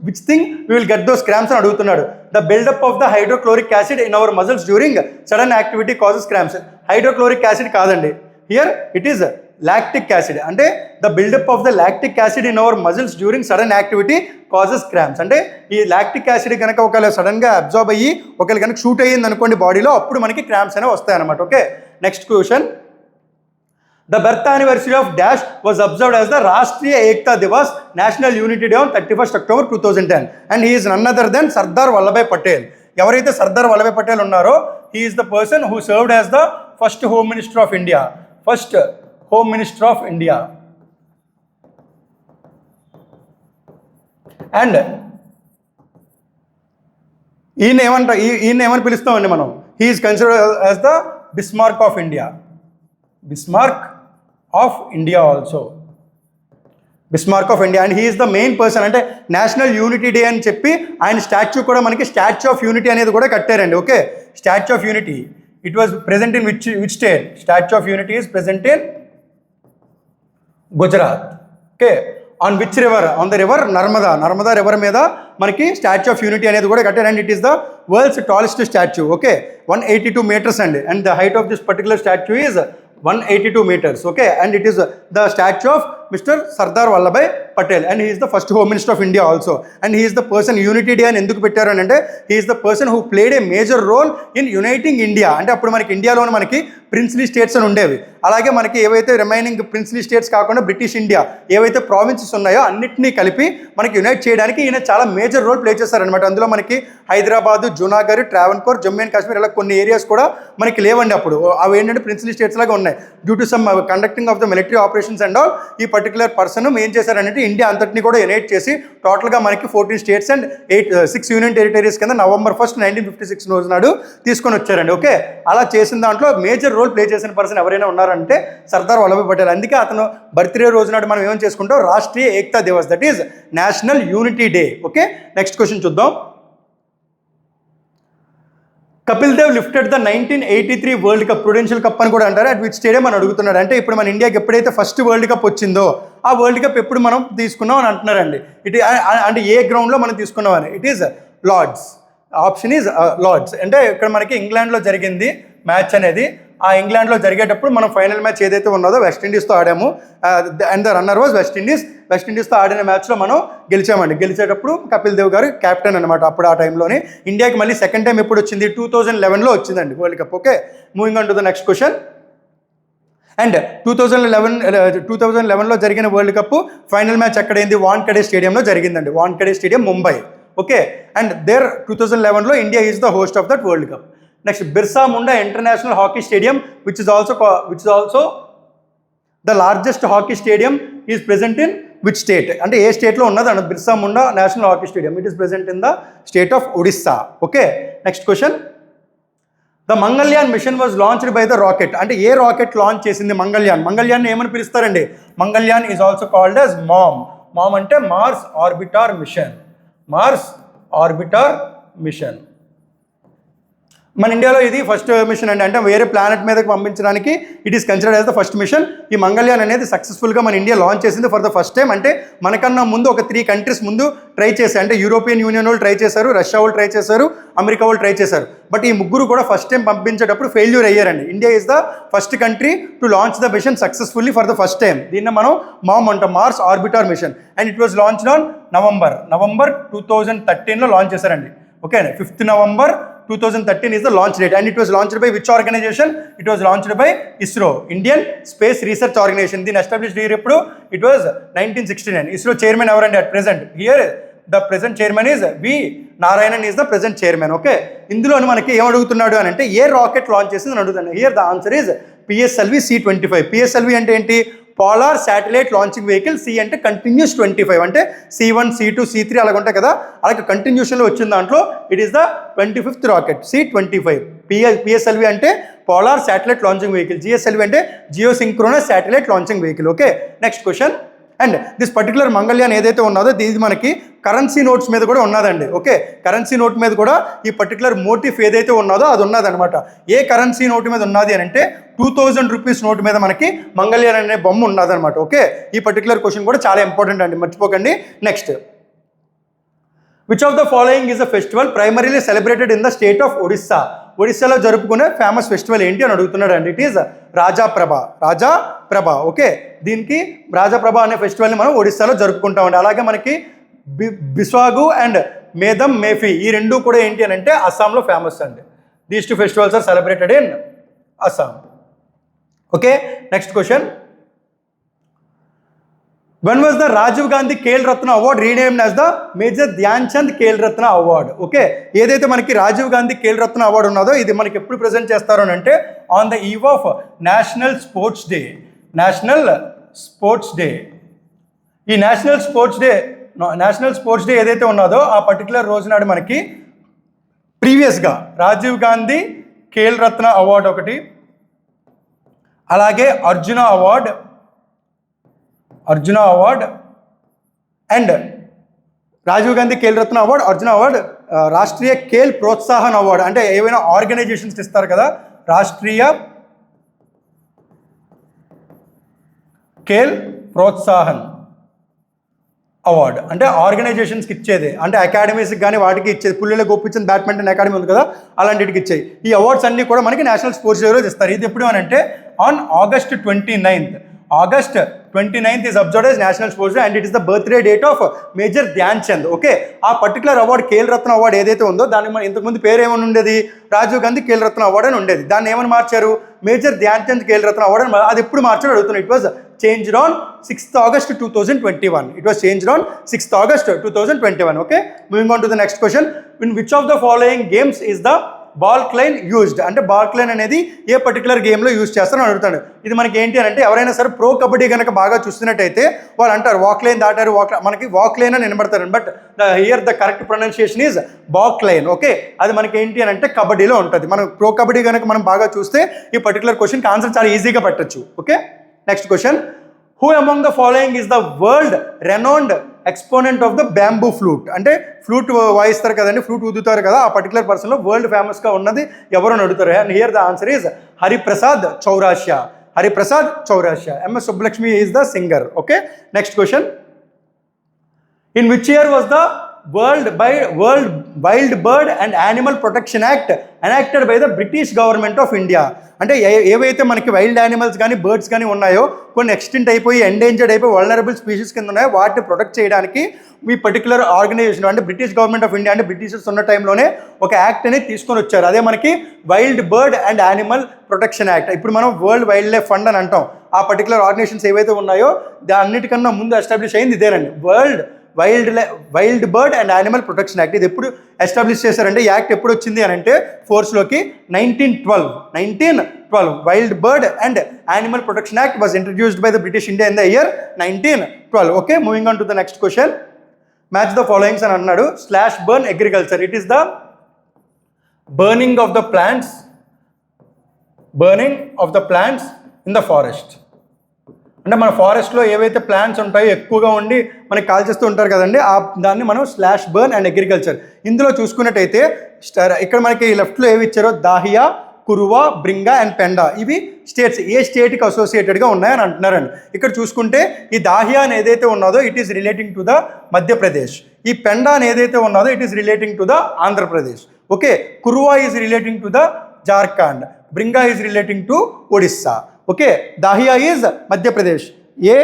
which thing we will get those cramps అని అడుగుతున్నాడు. The buildup of the hydrochloric acid in our muscles during sudden activity causes cramps. Hydrochloric acid కాదండి, here it is lactic acid, అంటే the buildup of the lactic acid in our muscles during sudden activity causes cramps. అంటే ఈ lactic acid కనుక ఒకవేళ సడన్గా absorb అయ్యి ఒకవేళ కనుక షూట్ అయ్యింది అనుకోండి బాడీలో, అప్పుడు మనకి క్రాంప్స్ అనేవి వస్తాయన్నమాట. Okay, next question. The birth anniversary of Dash was observed as the Rashtriya Ekta Divas, National Unity Day on 31st October 2010, and he is none other than Sardar Vallabhbhai Patel. ఎవరైతే సర్దార్ వల్లభాయ్ పటేల్ ఉన్నారో he is the person who served as the first Home Minister of India. And ఈయన ఏమని పిలుస్తామండి మనం, he is considered as the Bismarck of India. Bismarck of India, and he is the main person. అంటే national unity day అని చెప్పి ఆయన statue కూడా మనకి statue of unity అనేది కూడా కట్టారండి. Okay, statue of unity it was present in which state? Statue of unity is present in Gujarat. Okay, on which river? On the river Narmada river మీద మనకి స్టాచ్యూ ఆఫ్ యూనిటీ అనేది కూడా కట్టారు, and it is the world's tallest statue. Okay, 182 meters అండి, and the height of this particular statue is 182 meters. Okay, and it is the statue of mister Sardar Vallabhbhai Patel, and he is the first home minister of India also, and he is the person unity day అని ఎందుకు పెట్టారు అని అంటే he is the person who played a major role in uniting India. అంటే అప్పుడు మనకి ఇండియాలోని మనకి ప్రిన్స్లీ స్టేట్స్ అని ఉండేవి, అలాగే మనకి ఏవైతే రిమైనింగ్ ప్రిన్స్లీ స్టేట్స్ కాకుండా బ్రిటిష్ ఇండియా ఏవైతే ప్రావిన్సెస్ ఉన్నాయో అన్నింటినీ కలిపి మనకి యునైట్ చేయడానికి ఈయన చాలా మేజర్ రోల్ ప్లే చేశారనమాట. అందులో మనకి హైదరాబాద్, జూనాగఢ్, ట్రావెన్కోర్, జమ్మూ అండ్ కాశ్మీర్ ఇలా కొన్ని ఏరియాస్ కూడా మనకి లేవండి అప్పుడు. అవి ఏంటంటే ప్రిన్స్లీ స్టేట్స్ లాగా ఉన్నాయి. Due to some conducting of the military operations and all ఈ పర్టికులర్ పర్సన్ ఏం చేశారంటే ఇండియా అంతటిని కూడా యునైట్ చేసి టోటల్గా మనకి 14 స్టేట్స్ అండ్ 6 యూనియన్ టెరిటరీస్ కింద November 1, 1956 రోజు నాడు తీసుకొని వచ్చారండి. ఓకే, అలా చేసిన దాంట్లో మేజర్ రోల్ ప్లే చేసిన పర్సన్ ఎవరైనా ఉన్నారంటే సర్దార్ వల్లభాయ్ పటేల్. అందుకే అతను బర్త్డే రోజు నాడు మనం ఏం చేసుకుంటాం, Rashtriya Ekta Diwas, that is national unity day. Okay, next question చూద్దాం. Kapil Dev lifted the 1983 world cup, Prudential cup అని కూడా అంటారు, అట్ విచ్ స్టేడియం అని అడుగుతున్నాడు. అంటే ఇప్పుడు మన ఇండియాకి ఎప్పుడైతే ఫస్ట్ వరల్డ్ కప్ వచ్చిందో ఆ వరల్డ్ కప్ ఎప్పుడు మనం తీసుకున్నాం అని అంటున్నారండి. అంటే ఏ గ్రౌండ్లో మనం తీసుకున్నాం అని. It is Lord's. Option is Lord's. అంటే ఇక్కడ మనకి ఇంగ్లాండ్లో జరిగింది మ్యాచ్ అనేది. ఆ ఇంగ్లాండ్లో జరిగేటప్పుడు మనం ఫైనల్ మ్యాచ్ ఏదైతే ఉన్నదో వెస్టిండీస్తో ఆడాము, and the runner was West Indies. వెస్టిండీస్తో ఆడిన మ్యాచ్లో మనం గెలిచామండి. గెలిచేటప్పుడు కపిల్ దేవ్ గారు కెప్టెన్ అనమాట. అప్పుడు ఆ టైంలోనే ఇండియాకి మళ్ళీ సెకండ్ టైం ఎప్పుడు వచ్చింది, 2011లో వచ్చిందండి world cup. Okay, moving on to the next question. And 2011లో జరిగిన వరల్డ్ కప్ ఫైనల్ మ్యాచ్ ఎక్కడైంది, వాన్ఖడే స్టేడియంలో జరిగిందండి. Wankhede stadium, Mumbai. Okay, and there 2011లో India is the host of that world cup. Next, Birsa Munda international hockey stadium which is also the largest hockey stadium is present in which state. అంటే ఏ స్టేట్లో ఉన్నది అన్న Birsa Munda national hockey stadium, it is present in the state of Odisha. Okay, next question. The Mangalyaan mission was launched by the rocket. అంటే ఏ rocket launch చేసింది మంగళ్యాన్? మంగళ్యాన్ ఏమని పిలుస్తారండి? Mangalyaan is also called as MOM. MOM అంటే Mars orbiter mission. Mars orbiter mission. మన ఇండియాలో ఇది first machine అండి. అంటే వేరే ప్లానెట్ మీదకి పంపించడానికి it is considered as the first mission. ఈ మంగళ్యాన్ అనేది సక్సెస్ఫుల్గా మన ఇండియా లాంచ్ చేసింది ఫర్ ద ఫస్ట్ టైం. అంటే మనకన్నా ముందు ఒక 3 కంట్రీస్ ముందు ట్రై చేశారు. అంటే యూరోపియన్ యూనియన్ వాళ్ళు ట్రై చేశారు, రష్యా వాళ్ళు ట్రై చేశారు, అమెరికా వాళ్ళు ట్రై చేశారు. బట్ ఈ ముగ్గురు కూడా ఫస్ట్ టైం పంపించేటప్పుడు ఫెయిల్యూర్ అయ్యారండి. India is the first country to launch the mission successfully for the first time. దీన్ని మనం మామ్ అంటాం, Mars orbiter mission. And it was launched on November 2013లో లాంచ్ చేశారండి. Okay, 5th November 2013 is the launch date, and it was launched by which organization? It was launched by ISRO, Indian Space Research Organization. Then established year eppudu? It was 1969. ISRO chairman evarandi at present? Here the present chairman is V Narayanan is the present chairman. Okay, ఇందులో మనకి ఏం అడుగుతున్నాడు అని అంటే ఏ rocket launch చేసింది అని అడుగుతాను. Here the answer is PSLV C-25. PSLV అంటే ఏంటి? Polar satellite launching vehicle. C అంటే కంటిన్యూస్ 25, అంటే C1, C2, C3 అలాగ ఉంటాయి కదా, అలాగే కంటిన్యూషన్లో వచ్చిన దాంట్లో it is the 25th rocket C-25. PSLV అంటే polar satellite launching vehicle. GSLV అంటే geosynchronous satellite launching vehicle. Okay, next question. And this particular Mangalyaan ఏదైతే ఉన్నదో ఇది మనకి కరెన్సీ నోట్స్ మీద కూడా ఉన్నదండి. ఓకే, కరెన్సీ నోట్ మీద కూడా ఈ పర్టికులర్ మోటిఫ్ ఏదైతే ఉన్నదో అది ఉన్నదనమాట. ఏ కరెన్సీ నోటు మీద ఉన్నది అని అంటే 2000 రూపీస్ నోటు మీద మనకి మంగళ్యాన్ అనే బొమ్మ ఉన్నదనమాట. ఓకే, ఈ పర్టికులర్ క్వశ్చన్ కూడా చాలా ఇంపార్టెంట్ అండి, మర్చిపోకండి. Next, which of the following is a festival primarily celebrated in the state of Odisha? ఒడిస్సాలో జరుపుకునే ఫేమస్ ఫెస్టివల్ ఏంటి అని అడుగుతున్నాడు అండి. It is రాజాప్రభ. ఓకే, దీనికి రాజాప్రభ అనే ఫెస్టివల్ని మనం ఒడిస్సాలో జరుపుకుంటామండి. అలాగే మనకి బిస్వాగు అండ్ మేదం మేఫీ ఈ రెండు కూడా ఏంటి అని అంటే అస్సాంలో ఫేమస్ అండి. These 2 festivals are celebrated in Assam. Okay, next question. When was the Rajiv Gandhi Khel Ratna Award renamed as the Major Dhyan Chand Khel Ratna Award? Okay, ఏదైతే మనకి రాజీవ్ గాంధీ ఖేల్ రత్న అవార్డు ఉన్నదో ఇది మనకి ఎప్పుడు ప్రజెంట్ చేస్తారు అని అంటే on the eve of national sports day. ఈ నేషనల్ స్పోర్ట్స్ డే ఏదైతే ఉన్నదో ఆ పర్టికులర్ రోజు నాడు మనకి ప్రీవియస్గా రాజీవ్ గాంధీ ఖేల్ రత్న అవార్డు ఒకటి, అలాగే Arjuna award and Rajiv Gandhi Khel Ratna award, Arjuna award, Rashtriya Khel Protsahan award. అంటే ఏవైనా ఆర్గనైజేషన్స్ ఇస్తారు కదా, రాష్ట్రీయ ఖేల్ ప్రోత్సాహన్ అవార్డు అంటే ఆర్గనైజేషన్స్కి ఇచ్చేది, అంటే అకాడమీస్కి కానీ వాటికి ఇచ్చేది. పుల్లెల గోపిచంద్ బ్యాడ్మింటన్ అకాడమీ ఉంది కదా, అలాంటికి ఇచ్చేది. ఈ అవార్డ్స్ అన్నీ కూడా మనకి నేషనల్ స్పోర్ట్స్ డే రోజు ఇస్తారు. ఇది ఎప్పుడు అని అంటే on August 29th. August 29th is observed as National Sports Day and it is the birthday date of Major Dhyan Chand. Okay, ఆ particular award Khel Ratna award ఏదైతే ఉందో దాన్ని మన ఇంతకుముందు పేరు ఏమని ఉండేది, రాజీవ్ గాంధీ ఖేల్ రత్న అవార్డు అని ఉండేది. దాన్ని ఏమని మార్చారు, మేజర్ ధ్యాన్ చంద్ ఖేల్ రత్న అవార్డు అని. అది ఎప్పుడు మార్చారు అడుగుతున్నాను. It was changed on 6th August 2021. It was changed on 6th August 2021. Okay, moving on to the next question. In which of the following games is the ball Klein used? అంటే ball Klein అనేది ఏ particular గేమ్లో use చేస్తారని అడుగుతాడు. ఇది మనకి ఏంటి అని అంటే ఎవరైనా సరే ప్రో కబడ్డీ కనుక బాగా చూస్తున్నట్టయితే వాళ్ళు అంటారు వాక్ లైన్ దాటారు, మనకి వాక్ లైన్ అని వినబడతారు. But here the correct pronunciation is బాక్ లైన్. ఓకే, అది మనకి ఏంటి అని అంటే కబడ్డీలో ఉంటుంది. మనం ప్రో కబడ్డీ కనుక మనం బాగా చూస్తే ఈ పర్టికులర్ క్వశ్చన్కి ఆన్సర్ చాలా ఈజీగా పెట్టచ్చు. Okay, next question. Who among the following is the world renowned exponent of the bamboo flute? అంటే ఫ్లూట్ వాయిస్తారు కదండి, ఫ్లూట్ ఊదుతారు కదా, ఆ పర్టికులర్ పర్సన్లో వరల్డ్ ఫేమస్గా ఉన్నది ఎవరు అని అడుగుతారు. And here the answer is Hariprasad Chaurasia. Hariprasad Chaurasia. MS Subbulakshmi is the singer. Okay, next question. In which year was the World Wild Bird and Animal Protection Act enacted by the British Government of India? అంటే ఏవైతే మనకి wild animals కానీ birds కానీ ఉన్నాయో, కొన్ని extent అయిపోయి endangered అయిపోయి vulnerable species కింద ఉన్నాయో, వాటిని ప్రొటెక్ట్ చేయడానికి ఈ పర్టికులర్ ఆర్గనైజేషన్ అంటే బ్రిటిష్ గవర్నమెంట్ ఆఫ్ ఇండియా అంటే బ్రిటిషర్స్ ఉన్న టైంలోనే ఒక యాక్ట్ అనేది తీసుకొని వచ్చారు. అదే మనకి wild bird and animal protection act. ఇప్పుడు మనం వరల్డ్ వైల్డ్ లైఫ్ ఫండ్ అని అంటాం. ఆ పర్టికులర్ ఆర్గనైజేషన్స్ ఏవైతే ఉన్నాయో అన్నిటికన్నా ముందు ఎస్టాబ్లిష్ అయింది ఇదేనండి, world wild bird and animal protection act. ఇది ఎప్పుడు ఎస్టాబ్లిష్ చేశారంటే యాక్ట్ ఎప్పుడు వచ్చింది అని అంటే ఫోర్స్లోకి 1912. Wild bird and animal protection act was introduced by the British India in the year 1912. Okay, moving on to the next question. Match the followings అని అన్నాడు. Slash burn agriculture. It is the burning of the plants in the forest. అంటే మన ఫారెస్ట్లో ఏవైతే plants ఉంటాయో ఎక్కువగా ఉండి మనకి కాల్చేస్తూ ఉంటారు కదండి, దాన్ని మనం స్లాష్ బర్న్ అండ్ అగ్రికల్చర్. ఇందులో చూసుకున్నట్టయితే ఇక్కడ మనకి లెఫ్ట్లో ఏవి ఇచ్చారో దాహియా, కురువా, బ్రింగా అండ్ పెండా, ఇవి స్టేట్స్ ఏ స్టేట్కి అసోసియేటెడ్గా ఉన్నాయని అంటున్నారండి. ఇక్కడ చూసుకుంటే ఈ దాహియా అని ఏదైతే ఉన్నదో it is relating to the Madhya Pradesh. ఈ పెండా అని ఏదైతే ఉన్నదో it is relating to the Andhra Pradesh. Okay, Kuruwa is relating to the Jharkhand, Bringa is relating to Odisha. Okay, Dahiya is Madhya Pradesh. ఏ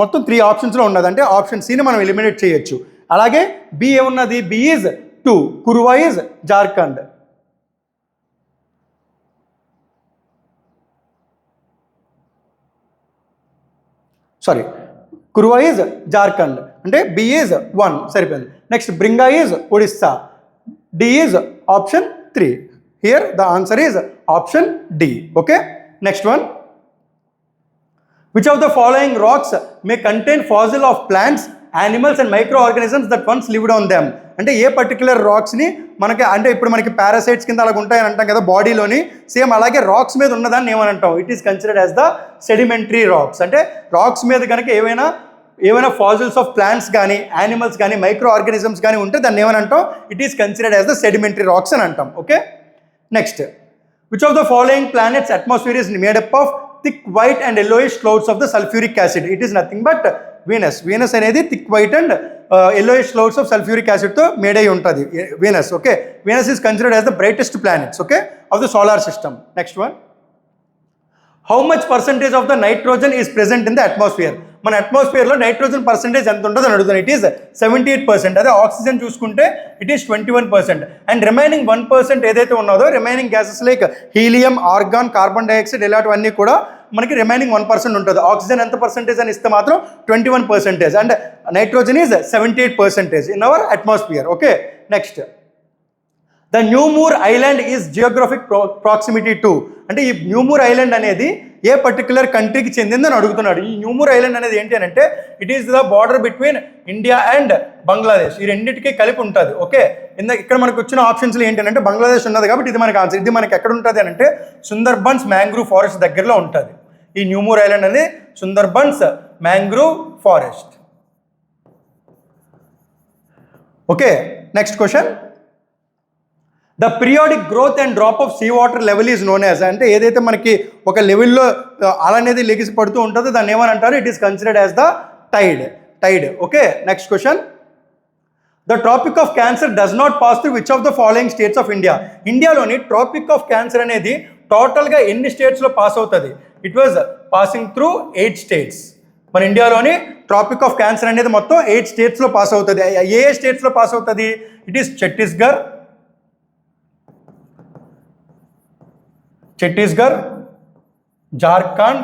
మొత్తం 3 ఆప్షన్స్లో ఉన్నది, అంటే ఆప్షన్ సిని మనం ఎలిమినేట్ చేయొచ్చు. అలాగే బి ఏమున్నది, B is 2, Kuruwa is Jharkhand. Kuruwa is Jharkhand అంటే బి ఈజ్ 1 సరిపోయింది. Next Bringa is Odisha, D is option 3. Here the answer is option D. Okay, next one. Which of the following rocks may contain fossil of plants, animals and microorganisms that once lived on them? అంటే ఏ particular రాక్స్ని మనకి అంటే ఇప్పుడు మనకి parasites కింద అలాగ ఉంటాయని అంటాం కదా బాడీలోని, సేమ్ అలాగే రాక్స్ మీద ఉన్నదాన్ని ఏమని అంటాం? It is considered as the sedimentary rocks. అంటే రాక్స్ మీద కనుక ఏమైనా ఫాజిల్స్ ఆఫ్ ప్లాంట్స్ కానీ యానిమల్స్ కానీ మైక్రో ఆర్గానిజమ్స్ కానీ ఉంటే దాన్ని ఏమని అంటాం? It is considered as the sedimentary rocks అని అంటాం. Okay, next. Which of the following planets' atmosphere is made up of thick white and yellowish clouds of the sulfuric acid? It is nothing but Venus. Venus అనేది thick white and yellowish clouds of sulfuric acid తో made అయి ఉంటుంది Venus. Okay, Venus is considered as the brightest planets, okay, of the solar system. Next one. How much percentage of the nitrogen is present in the atmosphere? మన అట్మాస్ఫియర్లో nitrogen percentage ఎంత ఉంటుందని అడుగుతాను. It is 78%. అదే oxygen చూసుకుంటే it is 21%. And remaining 1% ఏదైతే ఉన్నదో remaining gases like helium, organ, carbon dioxide ఇలాంటివన్నీ కూడా మనకి రిమైనింగ్ 1% ఉంటుంది. ఆక్సిజన్ ఎంత పర్సెంటేజ్ అని ఇస్తే మాత్రం 21%. And nitrogen is 78% in our atmosphere. Okay, next. The New Moore island is geographic proximity to. అంటే ఈ న్యూమూర్ ఐలాండ్ అనేది ఏ పర్టికులర్ కంట్రీకి చెందిందని అడుగుతున్నాడు. ఈ న్యూమూర్ ఐలాండ్ అనేది ఏంటి అని అంటే it is the border between India and Bangladesh. ఈ రెండింటికి కలిపి ఉంటుంది. ఓకే, ఇక్కడ మనకు వచ్చిన ఆప్షన్స్లో ఏంటంటే బంగ్లాదేశ్ ఉన్నది కాబట్టి ఇది మనకి ఆన్సర్. ఇది మనకి ఎక్కడ ఉంటుంది అని అంటే సుందర్బన్స్ మ్యాంగ్రూవ్ ఫారెస్ట్ దగ్గరలో ఉంటుంది. ఈ న్యూమూర్ ఐలాండ్ అనేది Sundarbans mangrove forest. Okay, next question. The periodic growth and drop of sea water level is known as. అంటే ఏదైతే మనకి ఒక లెవెల్లో అలా అనేది లెగిసి పడుతూ ఉంటుందో దాన్ని ఏమని అంటారు? It is considered as the tide. Okay, next question. The tropic of cancer does not pass through which of the following states of India? ఇండియాలోని ట్రాపిక్ ఆఫ్ క్యాన్సర్ అనేది టోటల్గా ఎన్ని స్టేట్స్లో పాస్ అవుతుంది? It was passing through 8 states. మన ఇండియాలోని tropic of cancer అనేది మొత్తం 8 స్టేట్స్లో పాస్ అవుతుంది. ఏ స్టేట్స్లో పాస్ అవుతుంది? It is Chhattisgarh, Jharkhand,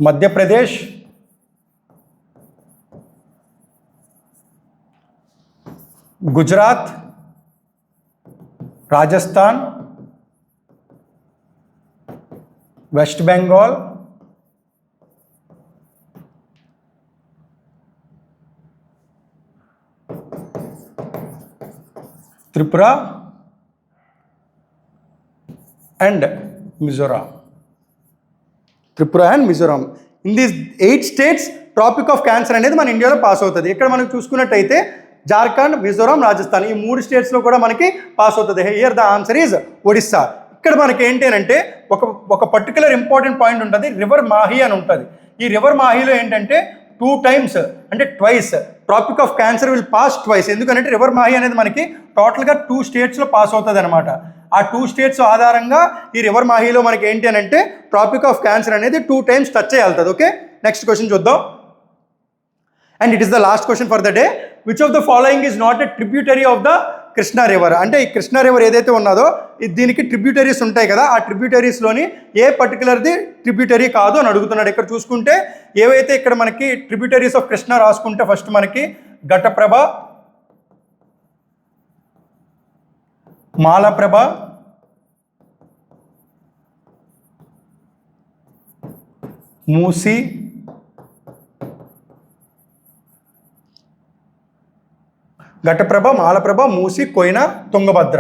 Madhya Pradesh, Gujarat, Rajasthan, West Bengal, Tripura and Mizoram. In these 8 states tropic of cancer అనేది మన ఇండియాలో పాస్ అవుతుంది. ఇక్కడ మనం చూసుకున్నట్టయితే జార్ఖండ్, మిజోరాం, రాజస్థాన్ ఈ 3 స్టేట్స్లో కూడా మనకి పాస్ అవుతుంది. Here the answer is Odisha. ఇక్కడ మనకి ఏంటి అంటే ఒక పర్టికులర్ ఇంపార్టెంట్ పాయింట్ ఉంటుంది, రివర్ మాహి అని ఉంటుంది. ఈ రివర్ మాహిలో ఏంటంటే 2 times అంటే twice tropic of cancer will pass twice. ఎందుకంటే రివర్ మాహి అనేది మనకి టోటల్గా 2 స్టేట్స్లో పాస్ అవుతుంది అనమాట. ఆ 2 స్టేట్స్ ఆధారంగా ఈ రివర్ మాహిలో మనకి ఏంటి అంటే ట్రాపిక్ ఆఫ్ క్యాన్సర్ అనేది 2 times టచ్ చేయాలి. ఓకే, నెక్స్ట్ క్వశ్చన్ చూద్దాం. And it is the last question for the day. Which of the following is not a tributary of the Krishna river? అంటే ఈ కృష్ణా రివర్ ఏదైతే ఉన్నదో దీనికి ట్రిబ్యూటరీస్ ఉంటాయి కదా, ఆ ట్రిబ్యూటరీస్లోని ఏ పర్టికులర్ది ట్రిబ్యూటరీ కాదు అని అడుగుతున్నాడు. ఇక్కడ చూసుకుంటే ఏవైతే ఇక్కడ మనకి ట్రిబ్యూటరీస్ ఆఫ్ కృష్ణా రాసుకుంటే ఫస్ట్ మనకి Ghataprabha, Malaprabha, Musi, Ghataprabha, Malaprabha, Musi, Koyna, Tungabhadra.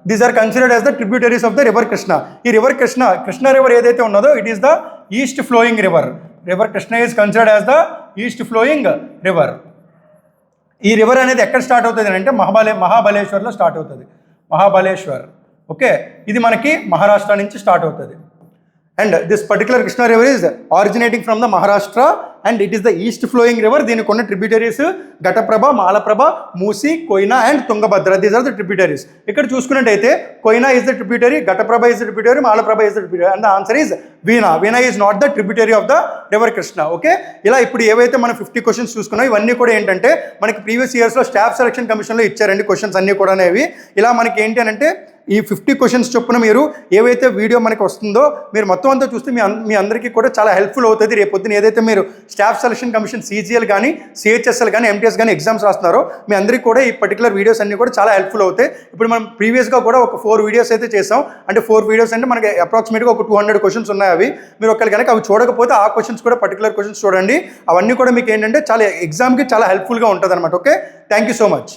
These are considered as the tributaries of the river Krishna. ఈ రివర్ కృష్ణ రివర్ ఏదైతే ఉన్నదో it is the east flowing river. River Krishna is considered as the east flowing river. ఈ రివర్ అనేది ఎక్కడ స్టార్ట్ అవుతుంది అంటే మహాబలేశ్వర్లో స్టార్ట్ అవుతుంది. మహాబలేశ్వర్. ఓకే, ఇది మనకి మహారాష్ట్ర నుంచి స్టార్ట్ అవుతుంది. And this particular Krishna river is originating from the Maharashtra and it is the east flowing river. దీనికి ఉన్న tributaries Ghataprabha, Malaprabha, Musi, Koyna and Tungabhadra. These are the tributaries. ఇక్కడ చూసుకున్నట్టయితే Koyna is the tributary, Ghataprabha is the tributary, Malaprabha is the tributary and the answer is Venna. Venna is not the tributary of the river Krishna. Okay, ఇలా ఇప్పుడు ఏవైతే మనం 50 questions చూసుకున్నాం ఇవన్నీ కూడా ఏంటంటే మనకి ప్రీవియస్ ఇయర్స్లో స్టాఫ్ సెలక్షన్ కమిషన్లో ఇచ్చారండి క్వశ్చన్స్ అన్నీ కూడా అనేవి. ఇలా మనకి ఏంటి అంటే ఈ 50 క్వశ్చన్స్ చొప్పున మీరు ఏవైతే వీడియో మనకి వస్తుందో మీరు మొత్తం అంతా చూస్తే మీ అందరికీ కూడా చాలా హెల్ప్ఫుల్ అవుతుంది. రేపు పొద్దున ఏదైతే మీరు స్టాఫ్ సెలక్షన్ కమిషన్ CGL కానీ CHSL కానీ MTS కానీ ఎగ్జామ్స్ రాస్తున్నారో మీ అందరికీ కూడా ఈ పర్టికులర్ వీడియోస్ అన్నీ కూడా చాలా హెల్ప్ఫుల్ అవుతాయి. ఇప్పుడు మనం ప్రీవియస్గా కూడా ఒక 4 వీడియోస్ అయితే చేసాం. అంటే 4 వీడియోస్ అంటే మనకి అప్రాక్సిమేట్గా ఒక 200 క్వశ్చన్స్ ఉన్నాయి. అవి మీరు ఒకళ్ళు కనుక అవి చూడకపోతే ఆ క్వశ్చన్స్ కూడా పర్టికులర్ క్వశ్చన్స్ చూడండి. అవన్నీ కూడా మీకు ఏంటంటే చాలా ఎగ్జామ్కి చాలా హెల్ప్ఫుల్గా ఉంటుంది అనమాట. Okay, thank you so much.